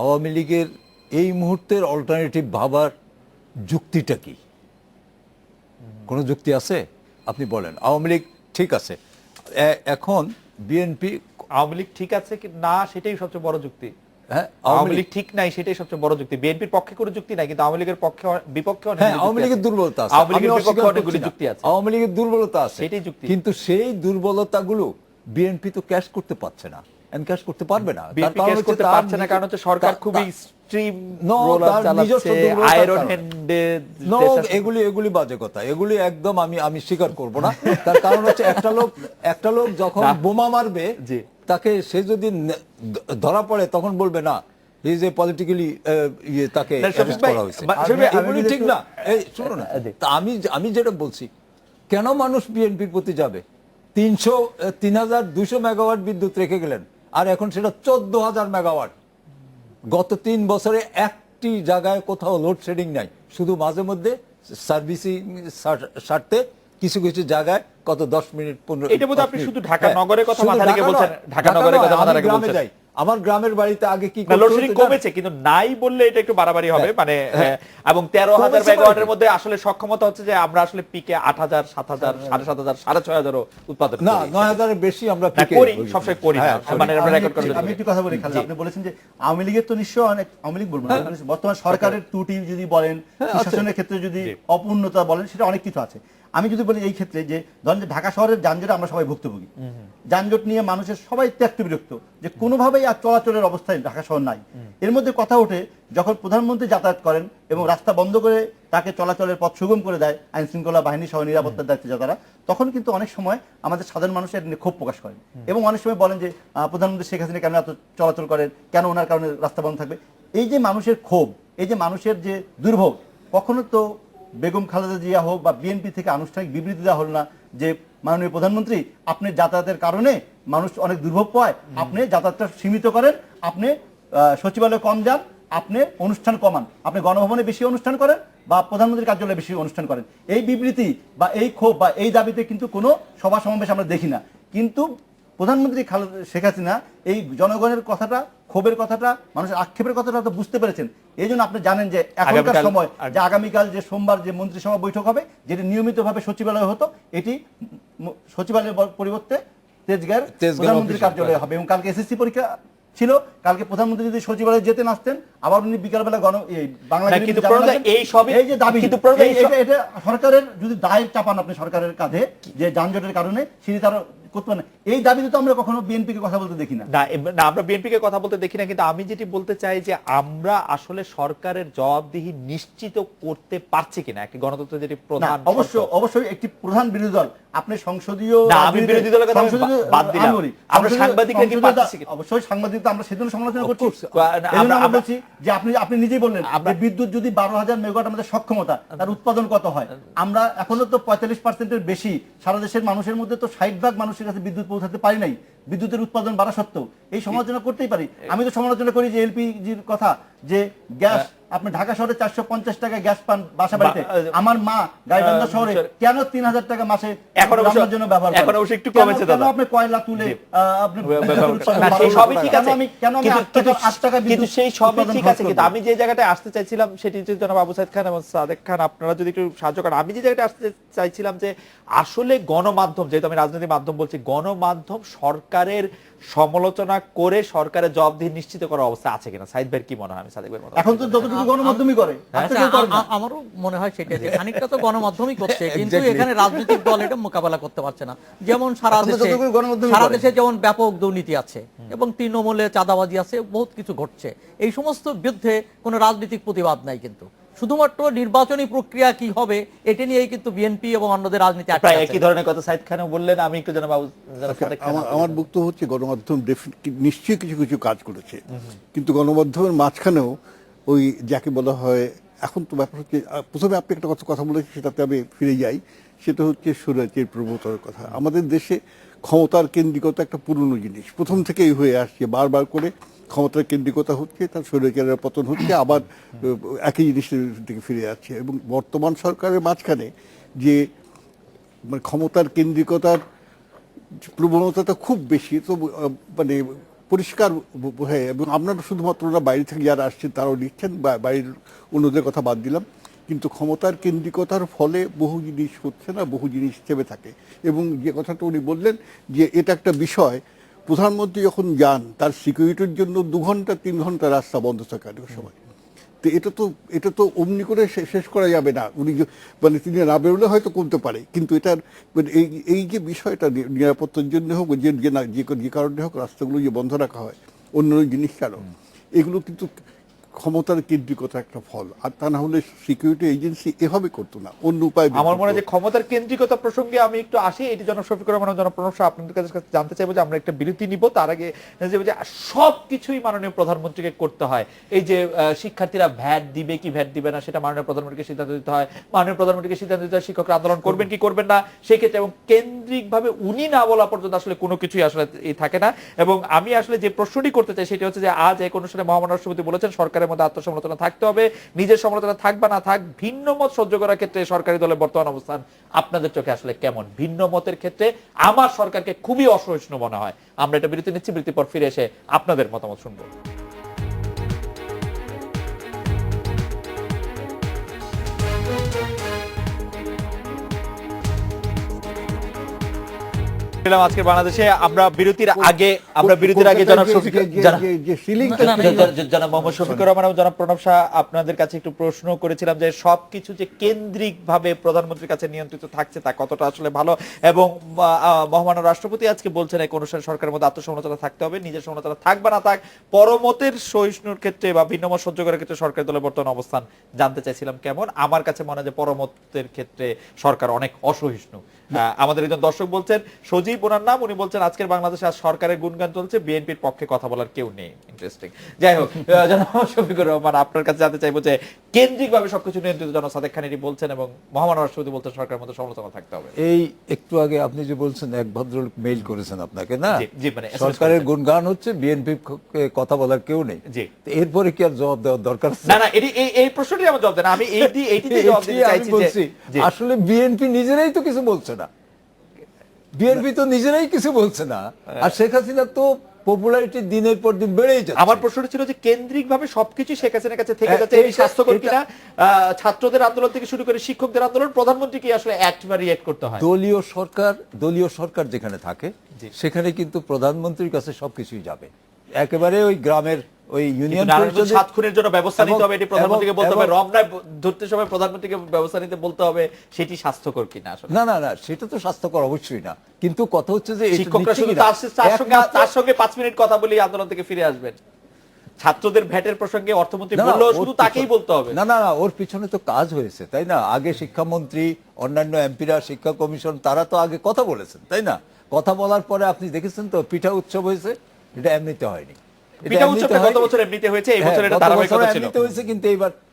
[SPEAKER 5] আওয়ামী লীগের এই মুহূর্তের অল্টারনেটিভ ভাবার যুক্তিটা কি? কোনো যুক্তি আছে? আপনি বলেন। আওয়ামী লীগ ঠিক আছে, এখন বিএনপি
[SPEAKER 1] আওয়ামী লীগ ঠিক আছে কি না সেটাই সবচেয়ে বড় যুক্তি। হ্যাঁ, আওয়ামী লীগ ঠিক নাই সেটাই সবচেয়ে বড় যুক্তি। বিএনপির পক্ষে কোনো যুক্তি নাই, কিন্তু আওয়ামী লীগের পক্ষে বিপক্ষে অনেক
[SPEAKER 5] আওয়ামী লীগের দুর্বলতা আছে,
[SPEAKER 1] আওয়ামী লীগের বিপক্ষে অনেকগুলো যুক্তি আছে,
[SPEAKER 5] আওয়ামী লীগের দুর্বলতা আছে,
[SPEAKER 1] সেটাই যুক্তি।
[SPEAKER 5] কিন্তু সেই দুর্বলতাগুলো বিএনপি তো ক্যাশ করতে পারছে না, এনক্যাশ করতে পারবে না।
[SPEAKER 1] বিএনপি ক্যাশ করতে পারছে না কারণ হচ্ছে সরকার খুবই স্ট্রিম রোলার চালাচ্ছে, আয়রন হ্যান্ডে।
[SPEAKER 5] এগুলি বাজে কথা, এগুলি একদম আমি স্বীকার করব না। তার কারণ হচ্ছে একটা লোক যখন বোমা মারবে, তাকে সে যদি ধরা পড়ে তখন বলবে না ইজ এ পলিটিক্যালি তাকে অ্যারেস্ট করা হয়েছে, এগুলি ঠিক না। এই শুনো না, আমি যেটা বলছি, কেন মানুষ বিএনপির প্রতি যাবে? 3200 মেগাওয়াট বিদ্যুৎ রেখে গেলেন, আর এখন সেটা 14,000 মেগাওয়াট। গত 3 বছরে একটি জায়গায় কোথাও লোডশেডিং নাই, শুধু মাঝে মধ্যে সার্ভিসিং স্বার্থে কিছু কিছু জায়গায় কত 10 মিনিট 15।
[SPEAKER 1] এটা বোধহয় আপনি শুধু ঢাকা নগরের কথা মাথা রেখে বলছেন, ঢাকা নগরের কথা মাথা রেখে বলছেন।
[SPEAKER 5] আমার গ্রামের বাড়িতে আগে কি
[SPEAKER 1] লোডশেডিং কমেছে, কিন্তু নাই বললে এটা একটু বাড়াবাড়ি হবে। মানে এবং 13,000 মেগাওয়াটের মধ্যে আসলে সক্ষমতা হচ্ছে যে আমরা আসলে পিকে 8,000, 7,000, 7,500, 6,500 উৎপাদন
[SPEAKER 5] না, 9,000 এর বেশি আমরা পিকে
[SPEAKER 1] করি, সবসময় করি না। মানে আমরা রেকর্ড করে
[SPEAKER 4] আমি একটু কথা বলি খালেদ, আপনি বলেছেন যে আওয়ামী লীগের তো নিশ্চয়ই অনেক, আওয়ামী লীগ বলবো না, বর্তমান সরকারের ত্রুটি যদি বলেন, প্রশাসনের ক্ষেত্রে যদি অপূর্ণতা বলেন, সেটা অনেক কিছু আছে। আমি যদি বলি এই ক্ষেত্রে যে ধরেন যে ঢাকা শহরের যানজটে আমরা সবাই ভুক্তভোগী, যানজট নিয়ে মানুষের সবাই ত্যক্ত বিরক্ত যে কোনোভাবেই আর চলাচলের অবস্থায় ঢাকা শহর নাই। এর মধ্যে কথা ওঠে যখন প্রধানমন্ত্রী যাতায়াত করেন এবং রাস্তা বন্ধ করে তাকে চলাচলের পথ সুগম করে দেয় আইন শৃঙ্খলা বাহিনী সহ নিরাপত্তার দায়িত্বে যারা, তখন কিন্তু অনেক সময় আমাদের সাধারণ মানুষ এটা নিয়ে ক্ষোভ প্রকাশ করেন এবং অনেক সময় বলেন যে প্রধানমন্ত্রী শেখ হাসিনা কেন এত চলাচল করেন, কেন ওনার কারণে রাস্তা বন্ধ থাকবে। এই যে মানুষের ক্ষোভ, এই যে মানুষের যে দুর্ভোগ, কখনো তো বেগম খালেদা জিয়া হোক বা বিএনপি থেকে আনুষ্ঠানিক বিবৃতি দেওয়া হল না যে মাননীয় প্রধানমন্ত্রী আপনি যাতায়াতের কারণে মানুষ অনেক দুর্ভোগ পায়, আপনি যাতায়াতটা সীমিত করেন, আপনি সচিবালয়ে কম যান, আপনি অনুষ্ঠান কমান, আপনি গণভবনে বেশি অনুষ্ঠান করেন বা প্রধানমন্ত্রীর কার্যালয়ে বেশি অনুষ্ঠান করেন। এই বিবৃতি বা এই ক্ষোভ বা এই দাবিতে কিন্তু কোনো সভা সমাবেশ আমরা দেখি না। কিন্তু প্রধানমন্ত্রী শেখ হাসিনা এই জনগণের কথাটা, ক্ষোভের কথাটা, মানুষের আক্ষেপের কথাটা তো বুঝতে পেরেছেন। এই জন্য আপনি জানেন যে এখনকার সময় যে আগামীকাল যে সোমবার যে মন্ত্রিসভা বৈঠক হবে, যেটি নিয়মিতভাবে সচিবালয় হতো, এটি সচিবালয়ের পরিবর্তে তেজগাঁর প্রধানমন্ত্রীর কার্যালয়ে হবে। এবং কালকে এসএসসি পরীক্ষা ছিল, কালকে প্রধানমন্ত্রী যদি সচিবালয়ে যেতে আসতেন, আবার উনি বিকালবেলা এই যে দাবি, এটা সরকারের যদি দায় চাপান আপনি সরকারের কাঁধে যে যানজটের কারণে সেটি তারা করতে পারে না, এই দাবিতে তো আমরা কখনো বিএনপিকে কথা বলতে দেখি না।
[SPEAKER 1] না, আমরা বিএনপিকে কথা বলতে দেখি না, কিন্তু আমি যেটি বলতে চাই যে আমরা আসলে সরকারের জবাবদিহি নিশ্চিত করতে পারছি কিনা, একটি গণতন্ত্রের যেটি প্রধান,
[SPEAKER 4] অবশ্যই একটি প্রধান বিরোধী দল, আপনি সংসদীয়
[SPEAKER 1] বিরোধী দলের কথা বাদ দিলাম, আমরা সাংবাদিকরা কি পাচ্ছি কিনা?
[SPEAKER 4] অবশ্যই সাংবাদিকতা আমরা সেজন্য সমালোচনা করছি। আমরা বলছি যে আপনি নিজেই বললেন বিদ্যুৎ যদি 12,000 মেগাওয়াট আমাদের সক্ষমতা, তার উৎপাদন কত হয়? আমরা এখনো তো 45%-এর বেশি সারা দেশের মানুষের মধ্যে তো 60% মানুষের কাছে বিদ্যুৎ পৌঁছাতে পারি নাই। বিদ্যুতের উৎপাদন বাড়া সত্ত্বেও এই সমালোচনা করতেই পারি। আমি তো সমালোচনা করি যে এলপিজির কথা, যে গ্যাস আপনি ঢাকা শহরে 450 টাকা গ্যাস পান বাসা বাড়িতে, আমার মা গাইবান্ধা শহরে কেন 3000 টাকা মাসে রান্নার জন্য ব্যবহার করেন? এখন অবশ্যই একটু কমেছে দাদা, আপনি কয়লা তুলে আপনি
[SPEAKER 1] সেই সবই ঠিক আছে, কেন আমি 8 টাকা কিন্তু সেই সবই ঠিক আছে, কিন্তু আমি যে জায়গাটায় আসতে চাইছিলাম সেটি যদি জনাব আবু সাইদ খান এবং সাদেক খান আপনারা যদি একটু সাহায্য করেন, আমি যে জায়গাটায় আসতে চাইছিলাম যে আসলে গণমাধ্যম, যেহেতু আমি রাজনৈতিক মাধ্যম বলছি, গণমাধ্যম সরকারের সমালোচনা করে সরকারের জবাবদিহি নিশ্চিত করার অবস্থা আছে কিনা? সাইদ ভাই কি মনে হয়? আমি সাদেক ভাই
[SPEAKER 4] এখন তো যতটুকু গণমাধ্যমই করে,
[SPEAKER 3] আমারও মনে হয় সেটা যে খানিকটা তো গণমাধ্যমই করছে, কিন্তু এখানে রাজনৈতিক দল এটা মোকাবেলা করতে পারছে না। যেমন সারা দেশে যেমন ব্যাপক দুর্নীতি আছে এবং তৃণমূলে চাঁদাবাজি আছে, বহুত কিছু ঘটছে, এই সমস্ত বিরুদ্ধে কোনো রাজনৈতিক প্রতিবাদ নাই। কিন্তু শুধুমাত্র নির্বাচনী প্রক্রিয়া কি হবে এটা নিয়েই কিন্তু বিএনপি এবং অন্যদের রাজনীতি
[SPEAKER 1] প্রায় একই ধরনের কথা সাইদ খানও বললেন। আমি একটু জানাবো,
[SPEAKER 2] আমার বক্তব্য হচ্ছে গণমাধ্যম নিশ্চয়ই কিছু কিছু কাজ করেছে, কিন্তু গণমাধ্যমের মাঝখানেও ওই যাকে বলা হয়, এখন তো ব্যাপার হচ্ছে, প্রথমে আপনি একটা কথা বলেছেন, সেটাতে আমি ফিরে যাই, সেটা হচ্ছে স্বৈরাচারের প্রবণতার কথা। আমাদের দেশে ক্ষমতার কেন্দ্রিকতা একটা পুরনো জিনিস, প্রথম থেকেই হয়ে আসছে, বারবার করে ক্ষমতার কেন্দ্রিকতা হচ্ছে, তার স্বৈরাচারের পতন হচ্ছে, আবার একই জিনিসের দিকে ফিরে যাচ্ছে। এবং বর্তমান সরকারের মাঝখানে যে মানে ক্ষমতার কেন্দ্রিকতার প্রবণতাটা খুব বেশি, তো মানে পরিষ্কার হয়ে, এবং আপনারা শুধুমাত্র ওরা বাইরে থেকে যারা আসছেন তারাও লিখছেন, বাইরের অন্যদের কথা বাদ দিলাম, কিন্তু ক্ষমতার কেন্দ্রিকতার ফলে বহু জিনিস হচ্ছে না, বহু জিনিস চেপে থাকে। এবং যে কথাটা উনি বললেন যে এটা একটা বিষয়, প্রধানমন্ত্রী যখন যান তার সিকিউরিটির জন্য 2 ঘন্টা 3 ঘন্টা রাস্তা বন্ধ থাকে অনেক সময়। তো এটা তো অমনি করে শেষ করা যাবে না, উনি মানে তিনি না বেরোলে হয়তো কমতে পারে, কিন্তু এটার এই যে বিষয়টা নিরাপত্তার জন্য হোক, যে কারণে হোক রাস্তাগুলো যে বন্ধ রাখা হয়, অন্য জিনিস কারণ, এগুলো কিন্তু ক্ষমতার কেন্দ্রিকতা একটা ফল, আর তা না হলে সিকিউরিটি এজেন্সি এভাবে করতো না, অন্য উপায়।
[SPEAKER 1] আমার মনে হয় যে ক্ষমতার কেন্দ্রিকতা প্রসঙ্গে আমি একটু আসি, এটি জনাব শফিকুর রহমান, জনাব প্রণব শাহ, আপনাদের কাছে জানতে চাইবো যে আমরা একটা বিরতি নিব, তার আগে যে সবকিছুই মাননীয় প্রধানমন্ত্রীকে করতে হয়। এই যে শিক্ষার্থীরা ভ্যাট দিবে কি ভ্যাট দিবে না সেটা মাননীয় প্রধানমন্ত্রীকে সিদ্ধান্ত দিতে হয়, মাননীয় প্রধানমন্ত্রীকে সিদ্ধান্ত দিতে হয় শিক্ষকরা আন্দোলন করবেন কি করবেন না সেক্ষেত্রে, এবং কেন্দ্রিকভাবে উনি না বলা পর্যন্ত আসলে কোনো কিছুই আসলে থাকে না। এবং আমি আসলে যে প্রশ্নটি করতে চাই সেটা হচ্ছে যে আজ এক অনুষ্ঠানে মহামান্য রাষ্ট্রপতি বলেছেন সরকারের মধ্যে আত্মসমালোচনা থাকতে হবে, নিজের সমালোচনা থাক বা না থাক, ভিন্ন মত সহ্য করার ক্ষেত্রে সরকারি দলের বর্তমান অবস্থান আপনাদের চোখে আসলে কেমন? ভিন্ন মতের ক্ষেত্রে আমার সরকারকে খুবই অসহিষ্ণু মনে হয়। আমরা এটা বিরতি নিচ্ছি, বিরতির পর ফিরে এসে আপনাদের মতামত শুনবো। আজকের বাংলাদেশে আমরা বিরতির আগে জনাব জনাব মোহাম্মদ শফিকুর রহমান এবং জনাব প্রণব শাহ আপনাদের কাছে একটু প্রশ্ন করেছিলাম যে সবকিছু যে কেন্দ্রিক ভাবে প্রধানমন্ত্রীর কাছে নিয়ন্ত্রিত থাকছে তা কতটা আসলে ভালো, এবং মহামান্য রাষ্ট্রপতি আজকে বলছেন এক অনুষ্ঠানে সরকারের মধ্যে আত্মসমালোচনা থাকতে হবে, নিজের সমালোচনা থাক বা না থাক, পরমতের সহিষ্ণুর ক্ষেত্রে বা ভিন্নমত সহ্য করার ক্ষেত্রে সরকারের দলের বর্তমান অবস্থান জানতে চাইছিলাম কেমন। আমার কাছে মনে হয় যে পরমতের ক্ষেত্রে সরকার অনেক অসহিষ্ণু। আমাদের একজন দর্শক বলছেন, সজীব ওনার নাম, উনি বলছেন আজকের বাংলাদেশে আজ সরকারের গুণগান চলছে, বিএনপির পক্ষে কথা বলার কেউ নেই। ইন্টারেস্টিং। যাই হোক, জনাব শফিকুর রহমান আপনার কাছে জানতে চাইবো যে কেন্দ্রিক ভাবে সবকিছু নিয়ন্ত্রিত জনাব সাদেক খানেরই বলছেন এবং মহামান্য রাষ্ট্রপতি বলছেন সরকারের মধ্যে সমালোচনা থাকতে হবে।
[SPEAKER 5] এই একটু আগে আপনি যে বলছেন এক ভদ্রলোক মেইল করেছেন আপনাকে, না
[SPEAKER 1] জি, মানে
[SPEAKER 5] সরকারের গুণগান হচ্ছে, বিএনপি কথা বলার কেউ নেই, এরপরে কি আর জবাব দেওয়ার দরকার আছে?
[SPEAKER 1] না, এই প্রশ্নটি আমার জবাব দেন। আমি এইটিতে জবাব দিতে চাইছি যে
[SPEAKER 5] আসলে বিএনপি নিজেরাই তো কিছু বলছে না, বিএনপি তো নিজেরাই কিছু বলছে না, আর শেখ হাসিনা তো পপুলারিটি দিনের পর দিন বেড়েই যাচ্ছে।
[SPEAKER 1] আমার প্রশ্নটা ছিল যে কেন্দ্রিক ভাবে সবকিছু শেখ হাসিনার কাছে থেকে যাচ্ছে, এই স্বাস্থ্যকর কিনা? ছাত্রদের আন্দোলন থেকে শুরু করে শিক্ষকদের আন্দোলন, প্রধানমন্ত্রী কি আসলে অ্যাক্ট বা রিঅ্যাক্ট করতে হয়?
[SPEAKER 5] দলীয় সরকার যেখানে থাকে সেখানে কিন্তু প্রধানমন্ত্রীর কাছে সবকিছুই যাবে, একেবারে ওই গ্রামের ওই ইউনিয়ন পরিষদের
[SPEAKER 1] সাত খুনের জন্য ব্যবস্থা নিতে হবে, এটি প্রধানমন্ত্রীকে বলতে হবে, রমনায় ধরতে সময় প্রধানমন্ত্রীকে ব্যবস্থা নিতে বলতে হবে, সেটি স্বাস্থ্যকর কিনা? আসলে
[SPEAKER 5] না, সেটা তো স্বাস্থ্যকর অবশ্যই না, কিন্তু কথা হচ্ছে যে
[SPEAKER 1] শিক্ষকরা শুধু তার সঙ্গে 5 মিনিট কথা বলি আন্দোলন থেকে ফিরে আসবেন। ছাত্রদের ভ্যাটের প্রসঙ্গে অর্থমন্ত্রী বললেও শুধু তাকেই বলতে হবে?
[SPEAKER 5] না, ওর পিছনে তো কাজ হয়েছে, তাই না? আগে শিক্ষামন্ত্রী, অন্যান্য এমপিরা, শিক্ষা কমিশন, তারা তো আগে কথা বলেছেন, তাই না? কথা বলার পরে আপনি দেখেছেন তো পিঠা উৎসব হয়েছে, এটা এমনিতে হয়নি। কিন্তু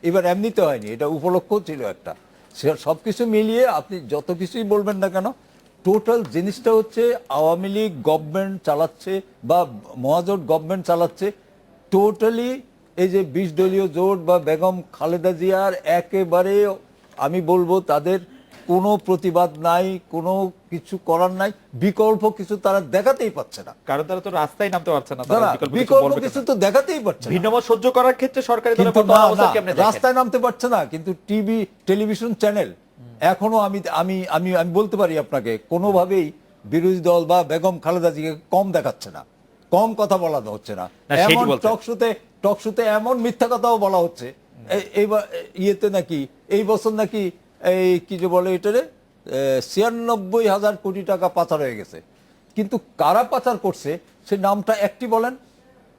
[SPEAKER 5] এবার এমনিতে হয়নি, এটা উপলক্ষ ছিল একটা। সবকিছু মিলিয়ে আপনি যত কিছুই বলবেন না কেন, টোটাল জিনিসটা হচ্ছে আওয়ামী লীগ গভর্নমেন্ট চালাচ্ছে বা মহাজোট গভর্নমেন্ট চালাচ্ছে, টোটালি এই যে 20 দলীয় জোট বা বেগম খালেদা জিয়ার একেবারে আমি বলবো তাদের কোনো প্রতিবাদ নাই, কোনো কিছু করার নাই, বিকল্প কিছু তারা দেখাতেই পাচ্ছে না,
[SPEAKER 1] কারণ তারা তো রাস্তায় নামতে পারছে না,
[SPEAKER 5] বিকল্প কিছু তো দেখাতেই পারছে না।
[SPEAKER 1] ভিন্নমত সহ্য করার ক্ষেত্রে সরকারি দলের
[SPEAKER 5] রাস্তায় নামতে পারছে না, কিন্তু টিভি টেলিভিশন চ্যানেল এখনো আমি বলতে পারি আপনাকে, কোনোভাবেই বিরোধী দল বা বেগম খালেদা জিয়াকে কম দেখাচ্ছে না, কম কথা বলানো হচ্ছে না। এমন টকশোতে এমন মিথ্যা কথাও বলা হচ্ছে, এইবার ইয়েতে নাকি এই বছর নাকি এই কি যে বলে এটারে 96,000 কোটি টাকা পাচার হয়ে গেছে, কিন্তু কারা পাচার করছে সে নামটা একটি বলেন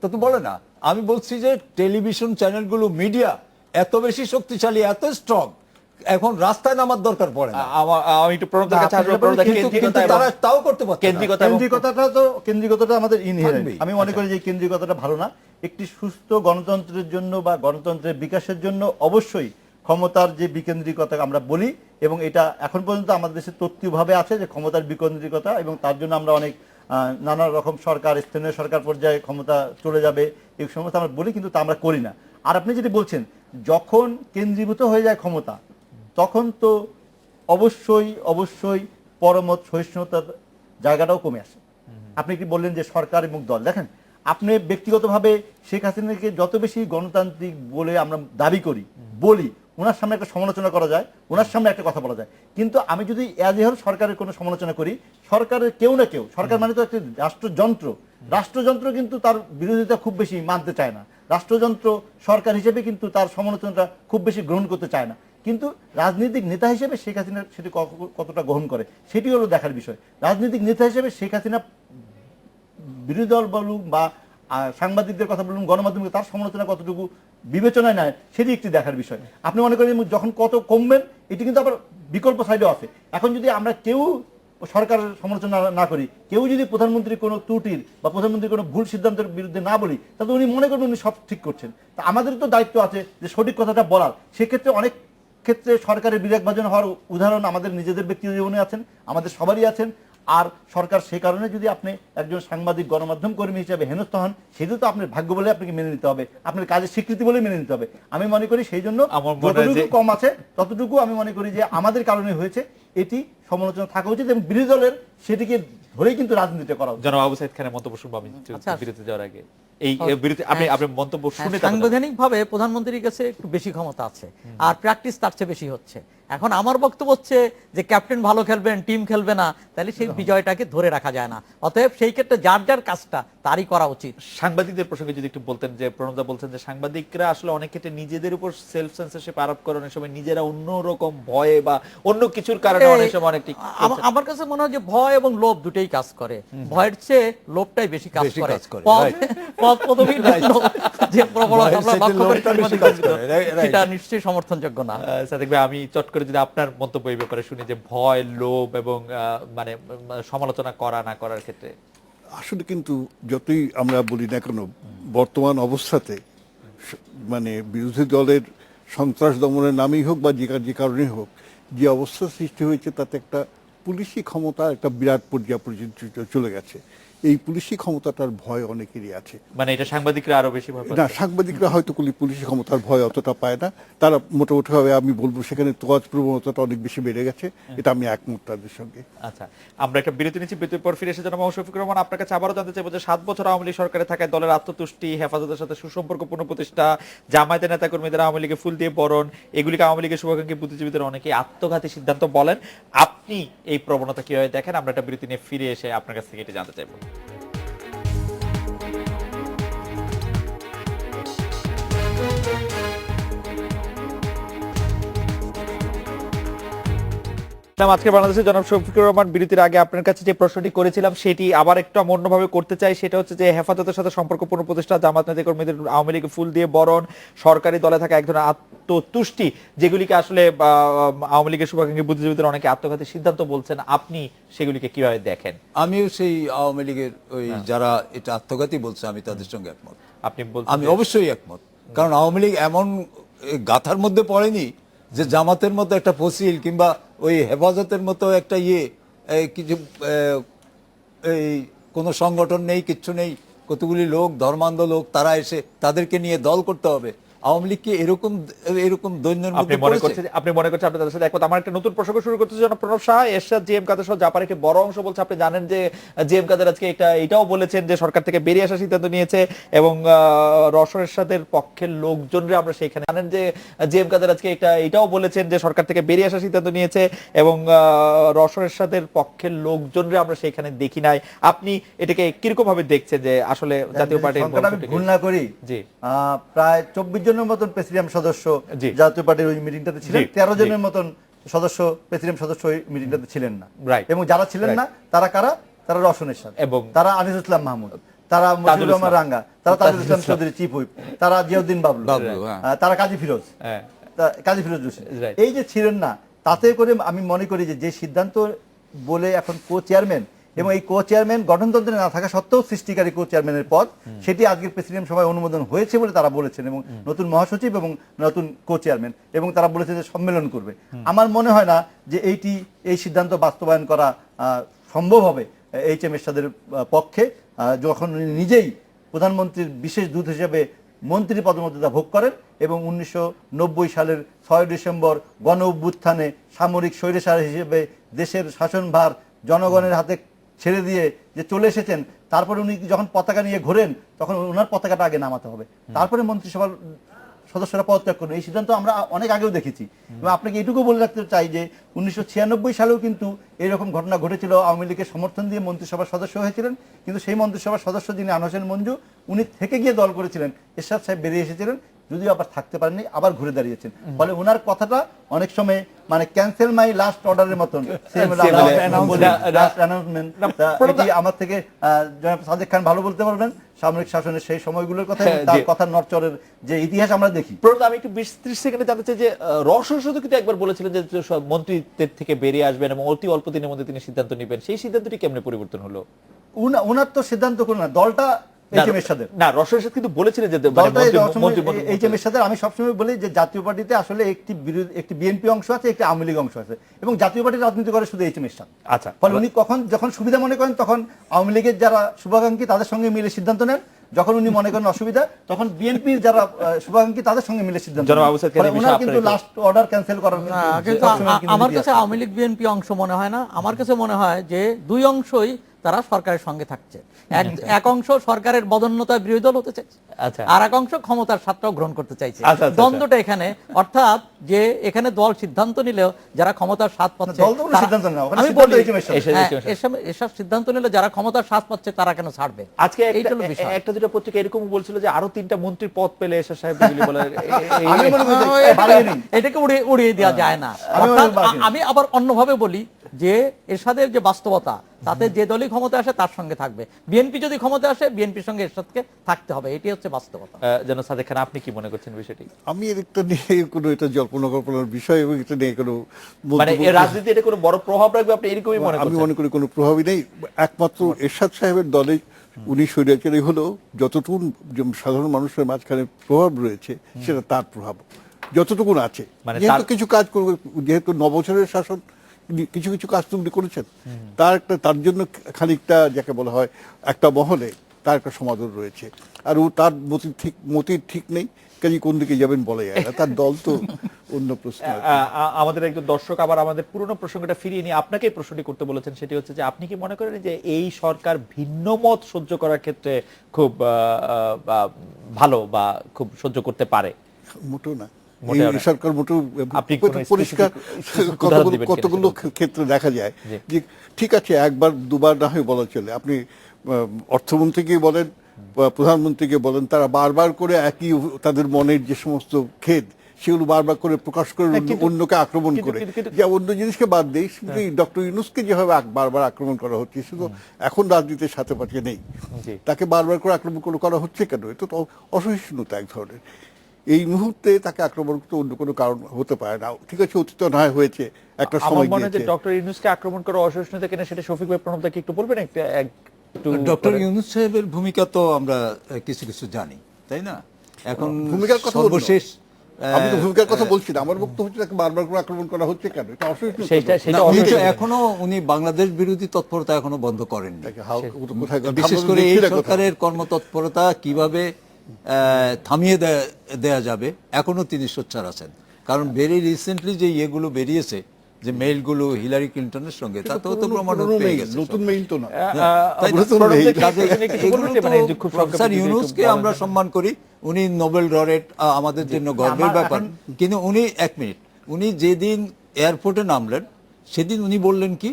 [SPEAKER 5] তা তো বলে না। আমি বলছি যে টেলিভিশন চ্যানেলগুলো, মিডিয়া এত বেশি শক্তিশালী, এত স্ট্রং, এখন রাস্তায় নামার দরকার পড়ে না।
[SPEAKER 1] আমি একটু প্রণবদের কাছে আসবো,
[SPEAKER 5] তারা তাও করতে পারছে।
[SPEAKER 4] কেন্দ্রিকতাটা আমাদের ইনহেরেন্ট। আমি মনে করি যে কেন্দ্রিকতাটা ভালো না। একটি সুস্থ গণতন্ত্রের জন্য বা গণতন্ত্রের বিকাশের জন্য অবশ্যই ক্ষমতার যে বিকেন্দ্রিকতা আমরা বলি, এবং এটা এখন পর্যন্ত আমাদের দেশে তত্ত্বভাবে আছে যে ক্ষমতার বিকেন্দ্রিকতা, এবং তার জন্য আমরা অনেক নানা রকম সরকার, স্থানীয় সরকার পর্যায়ে ক্ষমতা চলে যাবে এই সমস্ত আমরা বলি, কিন্তু তা আমরা করি না। আর আপনি যেটি বলছেন, যখন কেন্দ্রীভূত হয়ে যায় ক্ষমতা, তখন তো অবশ্যই পরমত সহিষ্ণুতার জায়গাটাও কমে আসে। আপনি কি বললেন যে সরকার এবং দল, দেখেন আপনি ব্যক্তিগতভাবে শেখ হাসিনাকে যত বেশি গণতান্ত্রিক বলে আমরা দাবি করি, বলি, ওনার সামনে একটা সমালোচনা করা যায়, ওনার সামনে একটা কথা বলা যায়, কিন্তু আমি যদি এজ এ হোল সরকারের কোনো সমালোচনা করি, সরকারের কেউ না কেউ, সরকার মানে তো একটা রাষ্ট্রযন্ত্র কিন্তু তার বিরোধিতা খুব বেশি মানতে চায় না, রাষ্ট্রযন্ত্র সরকার হিসেবে কিন্তু তার সমালোচনাটা খুব বেশি গ্রহণ করতে চায় না, কিন্তু রাজনৈতিক নেতা হিসেবে শেখ হাসিনা সেটি কতটা গ্রহণ করে সেটি হলো দেখার বিষয়। রাজনৈতিক নেতা হিসেবে শেখ হাসিনা বিরোধী দল বলুন বা সাংবাদিকদের কথা বলুন, গণমাধ্যমকে তার সমালোচনা কতটুকু বিবেচনায় নেয় সেটি একটি দেখার বিষয়। আপনি মনে করেন যখন কত কমবেন, এটি কিন্তু আবার বিকল্প সাইডেও আছে। এখন যদি আমরা কেউ সরকারের সমালোচনা না করি, কেউ যদি প্রধানমন্ত্রী কোনো ত্রুটির বা প্রধানমন্ত্রী কোনো ভুল সিদ্ধান্তের বিরুদ্ধে না বলি, তাহলে উনি মনে করবেন উনি সব ঠিক করছেন। তা আমাদের তো দায়িত্ব আছে যে সঠিক কথাটা বলার। সেক্ষেত্রে অনেক ক্ষেত্রে সরকারের বিরাগভাজন হওয়ার উদাহরণ আমাদের নিজেদের ব্যক্তিগত জীবনে আছেন, আমাদের সবারই আছেন। আর সরকার সে কারণে যদি আপনি একজন সাংবাদিক গণমাধ্যম কর্মী হিসেবে হেনস্থ হন, সেটা তো আপনার ভাগ্য বলে আপনাকে মেনে নিতে হবে, আপনার কাজের স্বীকৃতি বলে মেনে নিতে হবে। আমি মনে করি সেই জন্য যতটুকু কম আছে ততটুকু আমি মনে করি যে আমাদের কারণে হয়েছে, এটি সমালোচনা থাকা উচিত এবং বিরোধী দলের সেটিকে ধরেই কিন্তু রাজনীতিটা করা উচিত।
[SPEAKER 1] জনাব আবু সাইদ খানের মন্তব্য শুনবো আমি
[SPEAKER 3] আচ্ছা।
[SPEAKER 1] বিরতি যাওয়ার আগে। এই বিরতি আপনি আপনার মন্তব্য শুনে তারপর
[SPEAKER 3] সাংবিধানিক ভাবে প্রধানমন্ত্রীর কাছে একটু বেশি ক্ষমতা আছে, আর প্র্যাকটিস তার চেয়ে বেশি হচ্ছে। এখন আমার বক্তব্য হচ্ছে যে ক্যাপ্টেন ভালো খেলবেন, টিম খেলবে না, তাহলে সেই বিজয়টাকে ধরে রাখা যায় না। অতএব সেই ক্ষেত্রে যার যার কাজটা তারই করা উচিত।
[SPEAKER 1] সাংবাদিকদের প্রসঙ্গে যদি একটু বলতেন, যে প্রণবদা বলছেন যে সাংবাদিকরা আসলে অনেক ক্ষেত্রে নিজেদের উপর সেলফ সেন্সরশিপ আরোপ করে অনেক সময় নিজেরা অন্যরকম ভয়ে বা অন্য কিছুর কারণে অনেক সময় অনেক
[SPEAKER 3] আমার কাছে মনে হয় যে ভয় এবং লোভ দুটোই কাজ করে, ভয়ের চেয়ে লোভটাই বেশি কাজ
[SPEAKER 5] বেশি
[SPEAKER 3] করে।
[SPEAKER 5] কাজ করে,
[SPEAKER 3] পদ পদবীর জন্য যে প্রবণতা
[SPEAKER 5] ভয়ের
[SPEAKER 3] আমরা
[SPEAKER 5] চাইতে
[SPEAKER 3] লক্ষ্য করি
[SPEAKER 5] লোভটা বেশি কাজ করে, right?
[SPEAKER 3] সেটা নিশ্চয়ই সমর্থনযোগ্য না।
[SPEAKER 1] সাদিক ভাই, আমি চট করে যদি আপনার মন্তব্য এই ব্যাপারে শুনি, যে ভয়, লোভ এবং মানে সমালোচনা করা না করার ক্ষেত্রে।
[SPEAKER 2] আসলে কিন্তু যতই আমরা বলি না কেন, বর্তমান অবস্থাতে মানে বিরোধী দলের সন্ত্রাস দমনের নামেই হোক বা যে কারণেই হোক, যে অবস্থা সৃষ্টি হয়েছে তাতে একটা পুলিশি ক্ষমতা একটা বিরাট পর্যায়ে পর্যন্ত চলে গেছে। এই পুলিশি ক্ষমতাটার ভয় অনেকেরই আছে।
[SPEAKER 1] মানে এটা সাংবাদিকরা আরো বেশি ভয় পাচ্ছে।
[SPEAKER 2] না, সাংবাদিকরা হয়তো পুলিশি ক্ষমতার ভয় অতটা পায় না, তারা মোটামুটিভাবে আমি বলবো সেখানে তোয়াজ প্রবণতাটা অনেক বেশি বেড়ে গেছে, এটা আমি একমত তাদের সঙ্গে।
[SPEAKER 1] আচ্ছা, আমরা একটা বিরতি নিচ্ছি, বিরতির পর ফিরে এসে জনাব শফিকুর রহমান, আপনার কাছে আবারও জানতে চাইবো যে 7 বছর আওয়ামী লীগ সরকারে থাকায় দলের আত্মতুষ্টি, হেফাজতের সাথে সুসম্পর্ক পুনঃপ্রতিষ্ঠা, জামায়াতের নেতাকর্মীদের আওয়ামী লীগে ফুল দিয়ে বরণ, এগুলিকে আওয়ামী লীগের শুভাকাঙ্ক্ষী বুদ্ধিজীবীদের অনেকেই আত্মঘাতী সিদ্ধান্ত বলেন। আপনি এই প্রবণতা কিভাবে দেখেন? আমরা একটা বিরতি নিয়ে ফিরে এসে আপনার কাছ থেকে এটা জানতে চাইবো। আজকে বাংলাদেশের জনাব শফিকুর রহমান, বিরতির আগে আপনার কাছে যে প্রশ্নটি করেছিলাম সেটি আবার একটু অন্যভাবে করতে চাই। সেটা হচ্ছে যে হেফাজতের সাথে সম্পর্ক পুনঃপ্রতিষ্ঠা, জামাত নেতাকর্মীদের আওয়ামী লীগে ফুল দিয়ে বরণ, সরকারি দলে থাকা এক ধরনের আত্মতুষ্টি, যেগুলিকে আসলে আওয়ামী লীগের শুভাকাঙ্ক্ষী বুদ্ধিজীবীদের অনেকে আত্মঘাতী সিদ্ধান্ত বলছেন, আপনি সেগুলিকে কিভাবে দেখেন?
[SPEAKER 5] আমিও সেই আওয়ামী লীগের ওই যারা এটা আত্মঘাতী বলছে, আমি তাদের সঙ্গে একমত।
[SPEAKER 1] আপনি বলছেন
[SPEAKER 5] আমি অবশ্যই একমত, কারণ আওয়ামী লীগ এমন গাথার মধ্যে পড়েনি যে জামাতের মতো একটা ফসিল কিংবা ওই হেফাজতের মতো একটা কিছু এই কোনো সংগঠন নেই, কিচ্ছু নেই, কতগুলি লোক ধর্মান্ধ লোক, তারা এসে তাদেরকে নিয়ে দল করতে হবে। আওয়ামী লীগ কি এরকম দৈন্যের মধ্যে পড়েছে?
[SPEAKER 1] আপনি মনে করছেন আপনি তাদের সাথে একমত? আমার একটা নতুন প্রসঙ্গ শুরু করতে জনাব প্রণব শাহ, এরশাদ, জিএম কাদের সহ জাপার একটি বড় অংশ বলছে, আপনি জানেন যে জিএম কাদের আজকে এটাও বলেছেন যে সরকার থেকে বেরিয়ে আসার সিদ্ধান্ত নিয়েছে, এবং রওশন এরশাদের পক্ষের লোকজনরা আমরা সেখানে জানেন যে জিএম কাদের আজকে এটাও বলেছেন যে সরকার থেকে বেরিয়ে আসার সিদ্ধান্ত নিয়েছে, এবং রওশন এরশাদের পক্ষের লোকজনরা আমরা সেখানে দেখি নাই। আপনি এটাকে কিরকম ভাবে দেখছেন যে আসলে জাতীয় পার্টির
[SPEAKER 4] ভুল না করি,
[SPEAKER 1] জি
[SPEAKER 4] প্রায় 24 জনের মতন প্রেসিডিয়াম সদস্য
[SPEAKER 1] জি
[SPEAKER 4] জাতীয় পার্টির ওই মিটিংটাতে ছিলেন, 13
[SPEAKER 1] জি
[SPEAKER 4] জনের মতন সদস্য প্রেসিডিয়াম সদস্য ওই মিটিংটাতে ছিলেন না।
[SPEAKER 1] রাইট।
[SPEAKER 4] এবং যারা ছিলেন না তারা কারা? তারা রওশনের সাথে,
[SPEAKER 1] এবং
[SPEAKER 4] তারা আনিসুল ইসলাম মাহমুদ, তারা মজিবুর রহমান রাঙ্গা, তারা তাজুল ইসলাম চৌধুরী চিফ হুইপ, তারা জিয়াউদ্দিন বাবলু, তারা কাজী ফিরোজ, কাজী ফিরোজ জোশী, এই যে ছিলেন না, তাতে করে আমি মনে করি যে সিদ্ধান্ত বলে এখন কো চেয়ারম্যান, এবং এই কো চেয়ারম্যান গঠনতন্ত্রে না থাকা সত্ত্বেও সৃষ্টিকারী কো চেয়ারম্যানের পদ, সেটি আজকের প্রেসিডেন্ট সভায় অনুমোদন হয়েছে বলে তারা বলেছেন, এবং নতুন মহাসচিব এবং নতুন কো চেয়ারম্যান, এবং তারা বলেছে যে সম্মেলন করবে। আমার মনে হয় না যে এই সিদ্ধান্ত বাস্তবায়ন করা সম্ভব হবে এইচ.এম. এরশাদের পক্ষে, যখন নিজেই প্রধানমন্ত্রীর বিশেষ দূত হিসেবে মন্ত্রী পদমর্যাদা ভোগ করেন, এবং 1990 সালের 6 ডিসেম্বর গণ অভ্যুত্থানে সামরিক স্বৈরাচার হিসেবে দেশের শাসনভার জনগণের হাতে ছেড়ে দিয়ে যে চলে এসেছেন, তারপরে উনি যখন পতাকা নিয়ে ঘোরেন তখন ওনার পতাকাটা আগে নামাতে হবে, তারপরে মন্ত্রিসভার সদস্যরা পদত্যাগ করুন। এই সিদ্ধান্ত আমরা অনেক আগেও দেখেছি, এবং আপনাকে এটুকু বলে রাখতে চাই যে 1996 সালেও কিন্তু এরকম ঘটনা ঘটেছিল, আওয়ামী লীগের সমর্থন দিয়ে মন্ত্রিসভার সদস্য হয়েছিলেন, কিন্তু সেই মন্ত্রিসভার সদস্য যিনি আনোয়ার হোসেন মঞ্জু, উনি থেকে গিয়ে দল করেছিলেন, এরশাদ সাহেব বেরিয়ে এসেছিলেন, যদিও আবার থাকতে পারেননি, আবার ঘুরে দাঁড়িয়েছেন। ফলে ওনার কথাটা অনেক সময় মানে ক্যান্সেল মাই লাস্ট অর্ডারের মতন, আমার থেকে জনাব সাদেক খান ভালো বলতে পারবেন সামরিক শাসনের সেই সময়গুলোর কথা, তার কথার নড়চড়ের যে ইতিহাস আমরা দেখি।
[SPEAKER 1] আমি একটু 20-30 সেকেন্ডে জানতে চাই যে রওশন শুধু কিন্তু একবার বলেছিলেন যে মন্ত্রীদের থেকে বেরিয়ে আসবেন এবং অতি অল্প দিনের মধ্যে তিনি সিদ্ধান্ত নেবেন, সেই সিদ্ধান্তটি কেমনে পরিবর্তন হলো?
[SPEAKER 4] ওনার তো সিদ্ধান্ত করুন না, দলটা এইচ.এম. এরশাদের,
[SPEAKER 1] না রওশন এরশাদ কিন্তু বলেছিলেন যে
[SPEAKER 4] এইচ.এম. এরশাদের, আমি সবসময় বলি যে জাতীয় পার্টিতে আসলে একটি বিএনপি অংশ আছে, একটি আওয়ামী লীগ অংশ আছে, এবং জাতীয় পার্টির রাজনীতি করে শুধু এইচ.এম. এরশাদ। আচ্ছা, ফলে উনি যখন সুবিধা মনে করেন তখন আওয়ামী লীগের যারা শুভাকাঙ্ক্ষী তাদের সঙ্গে মিলে সিদ্ধান্ত নেন, যখন উনি মনে করেন অসুবিধা, তখন বিএনপির যারা শুভাকাঙ্ক্ষী তাদের সঙ্গে মিলে সিদ্ধান্ত
[SPEAKER 1] জনাব
[SPEAKER 4] নেন।
[SPEAKER 1] আবু সাঈদ কাদের
[SPEAKER 4] ফলে
[SPEAKER 1] বিষয়ে
[SPEAKER 4] ওনার কিন্তু
[SPEAKER 1] আপনার
[SPEAKER 4] লাস্ট অর্ডার ক্যান্সেল করার
[SPEAKER 3] না, কিন্তু আমার কাছে আওয়ামী লীগ বিএনপি অংশ মনে হয় না। আমার কাছে মনে হয় যে দুই অংশই তারা সরকারের সঙ্গে থাকছে। এক অংশ সরকারের বদন্যতার বিরোধী দল হতে চাইছে,
[SPEAKER 1] আচ্ছা।
[SPEAKER 3] আর এক অংশ ক্ষমতার স্বাদটাও গ্রহণ করতে চাইছে।
[SPEAKER 1] আচ্ছা, আচ্ছা,
[SPEAKER 3] দ্বন্দ্বটা এখানে, অর্থাৎ যে এখানে দল সিদ্ধান্ত নিলেও যারা ক্ষমতার স্বাদ পাচ্ছে,
[SPEAKER 4] দল তো কোনো
[SPEAKER 3] তারা-
[SPEAKER 4] সিদ্ধান্ত নেয় না, ওখানে
[SPEAKER 3] আমি
[SPEAKER 4] সিদ্ধান্ত
[SPEAKER 3] বলি,
[SPEAKER 4] HM-এর সাথে।
[SPEAKER 3] হ্যাঁ, এসব সিদ্ধান্ত নিলে যারা ক্ষমতার স্বাদ পাচ্ছে তারা কেন ছাড়বে?
[SPEAKER 1] আজকে
[SPEAKER 3] এইটা হলো বিষয়।
[SPEAKER 1] একটা দুটো পত্রিকা এরকম বলছিল যে আরো 3টা মন্ত্রীর পদ পেলে এরশাদ সাহেব বিজলি বলে
[SPEAKER 4] আমি মনে করি যে
[SPEAKER 3] এটাকে-
[SPEAKER 4] বাড়িয়ে নিন।
[SPEAKER 3] এটাকে উড়িয়ে দেওয়া যায় না।
[SPEAKER 4] আমি
[SPEAKER 3] অর্থাৎ
[SPEAKER 4] বলবো বাকি।
[SPEAKER 3] আমি আবার অন্যভাবে বলি যে এরশাদের যে বাস্তবতা, তাতে যে দলই ক্ষমতা আসে তার সঙ্গে থাকবে। বিএনপি যদি ক্ষমতা আসে, বিএনপির সঙ্গে এরশাদকে থাকতে হবে, এটি হচ্ছে বাস্তবতা।
[SPEAKER 1] যেন সাদেক খান, আপনি কি মনে করছেন বিষয়টি?
[SPEAKER 2] আমি এটা নিয়ে কোনো এটা জল্পনা কল্পনার বিষয় এবং এটা নিয়ে কোনো
[SPEAKER 1] মানে
[SPEAKER 2] মন্তব্য-
[SPEAKER 1] এই রাজনীতি এটা কোনো বড় প্রভাব রাখবে, আপনি এরকমই মনে
[SPEAKER 2] আমি
[SPEAKER 1] করছেন?
[SPEAKER 2] মনে করি কোনো প্রভাবই নেই। একমাত্র এরশাদ সাহেবের দলে উনি স্বৈরাচারী হলেও যতটুকু সাধারণ মানুষের মাঝখানে প্রভাব রয়েছে সেটা তার প্রভাব যতটুকু আছে।
[SPEAKER 1] মানে
[SPEAKER 2] যেহেতু
[SPEAKER 1] তার-
[SPEAKER 2] কিছু কাজ করবে, যেহেতু 9 বছরের শাসন, কিছু কিছু কাজ তো উনি করেছেন, তার জন্য খানিকটা যাকে বলা হয় একটা মহলে তার একটা সমাদর রয়েছে। আর ও তার মতির ঠিক নেই, কাজে কোন দিকে যাবেন বলা যায় না। তার দল তো অন্য প্রশ্ন আছে।
[SPEAKER 1] আমাদের একজন দর্শক আবার আমাদের পুরনো প্রসঙ্গটা ফিরিয়ে নিয়ে আপনাকে এই প্রশ্নটি করতে বলেছেন। সেটি হচ্ছে যে আপনি কি মনে করেন যে এই সরকার ভিন্ন মত সহ্য করার ক্ষেত্রে খুব ভালো বা খুব সহ্য করতে পারে?
[SPEAKER 2] মোটেও না,
[SPEAKER 1] মোটেও
[SPEAKER 2] এই
[SPEAKER 1] না।
[SPEAKER 2] সরকার মোটেও
[SPEAKER 1] আপনি কোনো
[SPEAKER 2] পরিষ্কার
[SPEAKER 1] specific উদাহরণ দিবেন কিনা
[SPEAKER 2] কতগুলো
[SPEAKER 1] সেটা?
[SPEAKER 2] ক্ষেত্রে দেখা যায়
[SPEAKER 1] জি।
[SPEAKER 2] যে ঠিক আছে, একবার দুবার না হয় বলা চলে। আপনি অর্থমন্ত্রীকে বলেন, প্রধানমন্ত্রীকে বলেন, তারা বারবার করে একই তাদের মনের যে সমস্ত খেদ সেগুলো বারবার করে প্রকাশ করে অন্যকে আক্রমণ করে। যে অন্য জিনিসকে বাদ দেই, শুধু ডক্টর ইউনূসকে যেভাবে বারবার আক্রমণ করা হচ্ছে, শুধু এখন রাজনীতির সাথে পাচ্ছে নেই,
[SPEAKER 1] জি।
[SPEAKER 2] তাকে বারবার করে আক্রমণ করা হচ্ছে কেন? এটা তো অসহিষ্ণুতা এক ধরনের। এই মুহূর্তে তাকে আক্রমণ করতে অন্য কোনো কারণ হতে পারে না। ঠিক আছে, অতীত না হয় হয়েছে, একটা
[SPEAKER 1] আমার
[SPEAKER 2] সময়
[SPEAKER 1] মনে হয় যে
[SPEAKER 2] গিয়েছে।
[SPEAKER 1] ডক্টর ইউনূসকে আক্রমণ করা অসহিষ্ণুতা কিনা সেটা শফিক ভাই প্রণব দাকে একটু বলবেন একটু
[SPEAKER 5] ডক্টর ইউনূস সাহেবের ভূমিকা তো আমরা কিছু কিছু জানি, তাই না? এখন
[SPEAKER 2] ভূমিকার কথা বলবো।
[SPEAKER 5] সর্বশেষ
[SPEAKER 2] আমি তো ভূমিকার কথা বলছি না, আমার বক্তব্য হচ্ছে তাকে বারবার করে আক্রমণ করা হচ্ছে কেন? এটা অসহিষ্ণুতা।
[SPEAKER 1] সেটা
[SPEAKER 5] না, উনি তো
[SPEAKER 1] অসহিষ্ণুতা।
[SPEAKER 5] এখনো বাংলাদেশ বিরোধী তৎপরতা এখনো বন্ধ করেননি।
[SPEAKER 2] তাকে কোথায়
[SPEAKER 5] বিশেষ করে এই সরকারের কর্মতৎপরতা কিভাবে থামিয়ে দেয়া যাবে এখনো তিনি সোচ্চার আছেন। কারণ ভেরি রিসেন্টলি যে ইয়েগুলো বেরিয়েছে, যে মেইলগুলো হিলারি ক্লিন্টনের সঙ্গে, তাতেও তো প্রমাণ পেয়ে গেছে।
[SPEAKER 2] নতুন মেইল তো না।
[SPEAKER 5] তাই না?
[SPEAKER 2] নতুন mail।
[SPEAKER 5] এগুলো তো প্রফেসর ইউনূসকে আমরা সম্মান করি, উনি নোবেল লরেট, আমাদের জন্য গর্বের ব্যাপার। কিন্তু উনি 1 মিনিট, উনি যেদিন এয়ারপোর্টে নামলেন সেদিন উনি বললেন কি,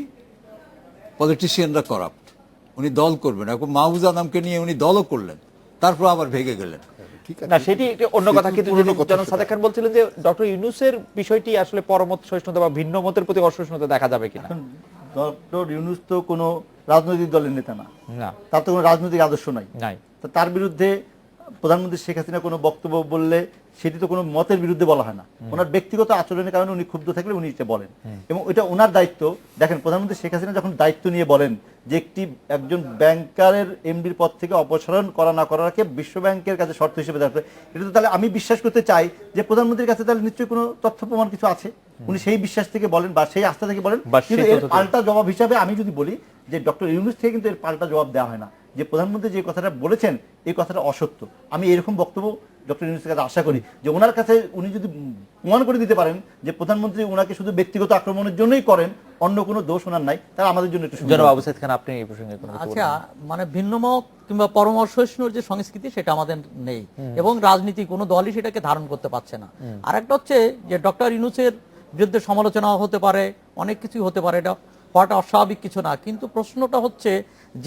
[SPEAKER 5] পলিটিশিয়ানরা করাপ্ট, উনি দল করবেন। এখন মাহফুজ আনামকে নিয়ে উনি দলও করলেন, তারপর আবার ভেগে গেলেন।
[SPEAKER 1] না, সেটি একটি অন্য কথা। কিন্তু
[SPEAKER 2] পুরনো কথা
[SPEAKER 1] জনাব সাদেক খান বলছিলেন যে ডক্টর ইউনূসের বিষয়টি আসলে পরমত সহিষ্ণুতা বা ভিন্ন মতের প্রতি অসহিষ্ণুতা দেখা যাবে কিনা।
[SPEAKER 4] ডক্টর ইউনূস তো কোনো রাজনৈতিক দলের নেতা না,
[SPEAKER 1] না,
[SPEAKER 4] তার তো কোনো রাজনৈতিক আদর্শ নাই।
[SPEAKER 1] নাই।
[SPEAKER 4] তো তার বিরুদ্ধে প্রধানমন্ত্রী শেখ হাসিনা কোনো বক্তব্য বললে সেটি তো কোনো মতের বিরুদ্ধে বলা হয় না, ওনার ব্যক্তিগত আচরণের কারণে উনি ক্ষুব্ধ থাকলে উনি এটা বলেন, এবং এটা ওনার দায়িত্ব। দেখেন, প্রধানমন্ত্রী শেখ হাসিনা যখন দায়িত্ব নিয়ে বলেন যে একজন ব্যাংকারের এমডির পদ থেকে অপসারণ করা না করাকে বিশ্ব ব্যাংকের কাছে শর্ত হিসেবে দেখবে, এটা তো তাহলে আমি বিশ্বাস করতে চাই যে প্রধানমন্ত্রীর কাছে তাহলে নিশ্চয়ই কোনো তথ্য প্রমাণ কিছু আছে, উনি সেই বিশ্বাস থেকে বলেন বা সেই আস্থা থেকে বলেন।
[SPEAKER 1] বা সেই
[SPEAKER 4] কিন্তু এর
[SPEAKER 1] তথ্য থেকে।
[SPEAKER 4] পাল্টা জবাব হিসাবে আমি যদি বলি যে ডক্টর ইউনূস থেকে কিন্তু এর পাল্টা জবাব দেওয়া হয় না, যে প্রধানমন্ত্রী যে কথাটা বলেছেন এই কথাটা অসত্য। আমি এরকম বক্তব্য ডক্টর ইউনূসের কাছে আশা করি, যে ওনার কাছে উনি যদি প্রমাণ করে দিতে পারেন যে প্রধানমন্ত্রী ওনাকে শুধু ব্যক্তিগত আক্রমণের জন্যই করেন, অন্য কোনো দোষ ওনার নাই, তাহলে আমাদের জন্য একটু সুবিধা
[SPEAKER 1] জনাব
[SPEAKER 4] হবে।
[SPEAKER 1] আবু সাঈদ খান, আপনি এই প্রসঙ্গে কোনো কিছু
[SPEAKER 3] আচ্ছা,
[SPEAKER 1] বলবেন?
[SPEAKER 3] মানে ভিন্নমত কিংবা পরামর্শহীনর যে সংস্কৃতি সেটা আমাদের নেই, এবং রাজনীতি কোনো দলই সেটাকে ধারণ করতে পারছে না। আর একটা হচ্ছে যে ডক্টর ইউনূসের বিরুদ্ধে সমালোচনা হতে পারে, অনেক কিছুই হতে পারে, এটা হওয়াটা অস্বাভাবিক কিছু না। কিন্তু প্রশ্নটা হচ্ছে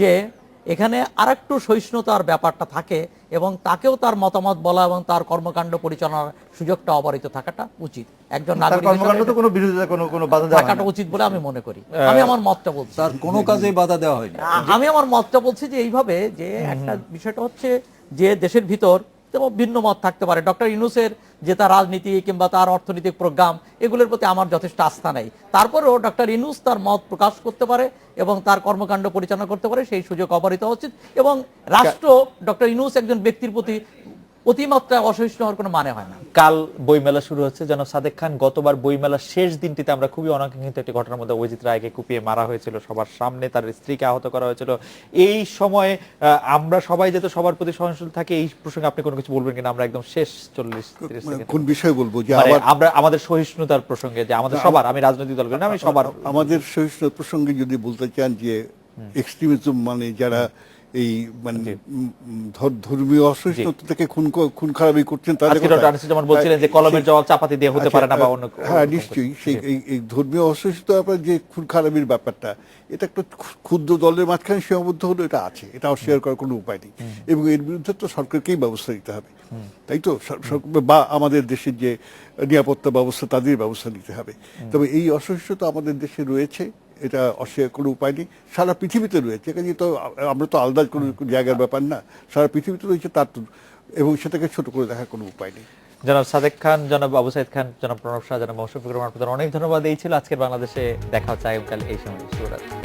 [SPEAKER 3] যে এখানে আরেকটু সহিষ্ণুতার ব্যাপারটা থাকে, এবং তাকেও তার মতামত বলা এবং তার কর্মকাণ্ড পরিচালনার সুযোগটা অবারিত থাকাটা উচিত। একজন
[SPEAKER 4] তার
[SPEAKER 3] নাগরিক
[SPEAKER 4] কর্মকাণ্ড তো
[SPEAKER 3] হিসেবে
[SPEAKER 4] কোনো বিরোধিতা কোনো বাধা দেওয়া হয়
[SPEAKER 3] থাকাটা
[SPEAKER 4] না।
[SPEAKER 3] উচিত বলে আমি মনে করি। আমি আমার মতটা বলছি,
[SPEAKER 5] তার কোনো কাজেই বাধা দেওয়া হয়নি।
[SPEAKER 3] আমি আমার মতটা বলছি যে এইভাবে, যে একটা বিষয়টা হচ্ছে যে দেশের ভিতর তেমন ভিন্ন মত থাকতে পারে। ডক্টর ইউনূসের যে তার রাজনীতি কিংবা তার অর্থনৈতিক প্রোগ্রাম, এগুলোর প্রতি আমার যথেষ্ট আস্থা নেই। তারপরেও ডক্টর ইউনূস তার মত প্রকাশ করতে পারে এবং তার কর্মকাণ্ড পরিচালনা করতে পারে, সেই সুযোগ অবারিত উচিত। এবং রাষ্ট্র ডক্টর ইউনূস একজন ব্যক্তির প্রতি অতিমাত্রায় অসহিষ্ণু হওয়ার কোনো মানে হয় না।
[SPEAKER 1] কাল বইমেলা শুরু হচ্ছে, যেন সাদেক খান গতবার বইমেলার শেষ দিনটিতে আমরা খুবই অনাকাঙ্ক্ষিত একটি ঘটনার মধ্যে অজিত রায়কে কুপিয়ে মারা হয়েছিল সবার সামনে, তার স্ত্রীকে আহত করা হয়েছিল। এই সময়ে আমরা সবাই যেহেতু সবার প্রতি সহনশীল থাকে, এই প্রসঙ্গে আপনি কোনো কিছু বলবেন কিনা? আমরা একদম শেষ 40-30 সেকেন্ড
[SPEAKER 2] কোন বিষয় বলবো যে
[SPEAKER 1] মানে
[SPEAKER 2] আবার
[SPEAKER 1] আমরা আমাদের সহিষ্ণুতার প্রসঙ্গে, যে আমাদের সবার, আমি রাজনৈতিক দল করি না, আমি সবার
[SPEAKER 2] আমাদের সহিষ্ণুতা প্রসঙ্গে যদি বলতে চান যে এক্সট্রিমিজম মানে যারা এই মানে ধর্মীয় অসহিষ্ণুতা থেকে খুন খারাপি করছেন তাদের
[SPEAKER 1] আজকে
[SPEAKER 2] কথা।
[SPEAKER 1] ডক্টর আনিসুর জামান বলছিলেন যে কলমের জবাব চাপাতি দিয়ে হতে পারে না বা অন্য
[SPEAKER 2] হ্যাঁ নিশ্চয়ই সেই এই ধর্মীয় অসহিষ্ণুতার ব্যাপারে যে খুন খারাপির ব্যাপারটা, এটা একটা ক্ষুদ্র দলের মাঝখানে সীমাবদ্ধ হলো, এটা আছে, এটা অস্বীকার করার কোনো উপায় নেই। এবং এর বিরুদ্ধে তো সরকারকেই ব্যবস্থা নিতে হবে, তাই তো? বা আমাদের দেশের যে নিরাপত্তা ব্যবস্থা তাদের ব্যবস্থা নিতে হবে। তবে এই অসহিষ্ণুতা আমাদের দেশে রয়েছে, এটা অস্বীকার কোনো উপায় নেই, সারা পৃথিবীতে রয়েছে। এখানে তো আমরা তো আলাদা কোনো জায়গার ব্যাপার না, সারা পৃথিবীতে রয়েছে তার তো, এবং সেটাকে ছোট করে দেখার কোনো উপায় নেই।
[SPEAKER 1] জনাব সাদেক খান, জনাব আবু সাইদ খান, জনাব প্রণব শাহ, জনাব মৌসুফিকুর রহমান, আপনাদের অনেক ধন্যবাদ। এই ছিল আজকের বাংলাদেশে। দেখা হচ্ছে আগামীকাল এই সময়। শুভরাত্রি।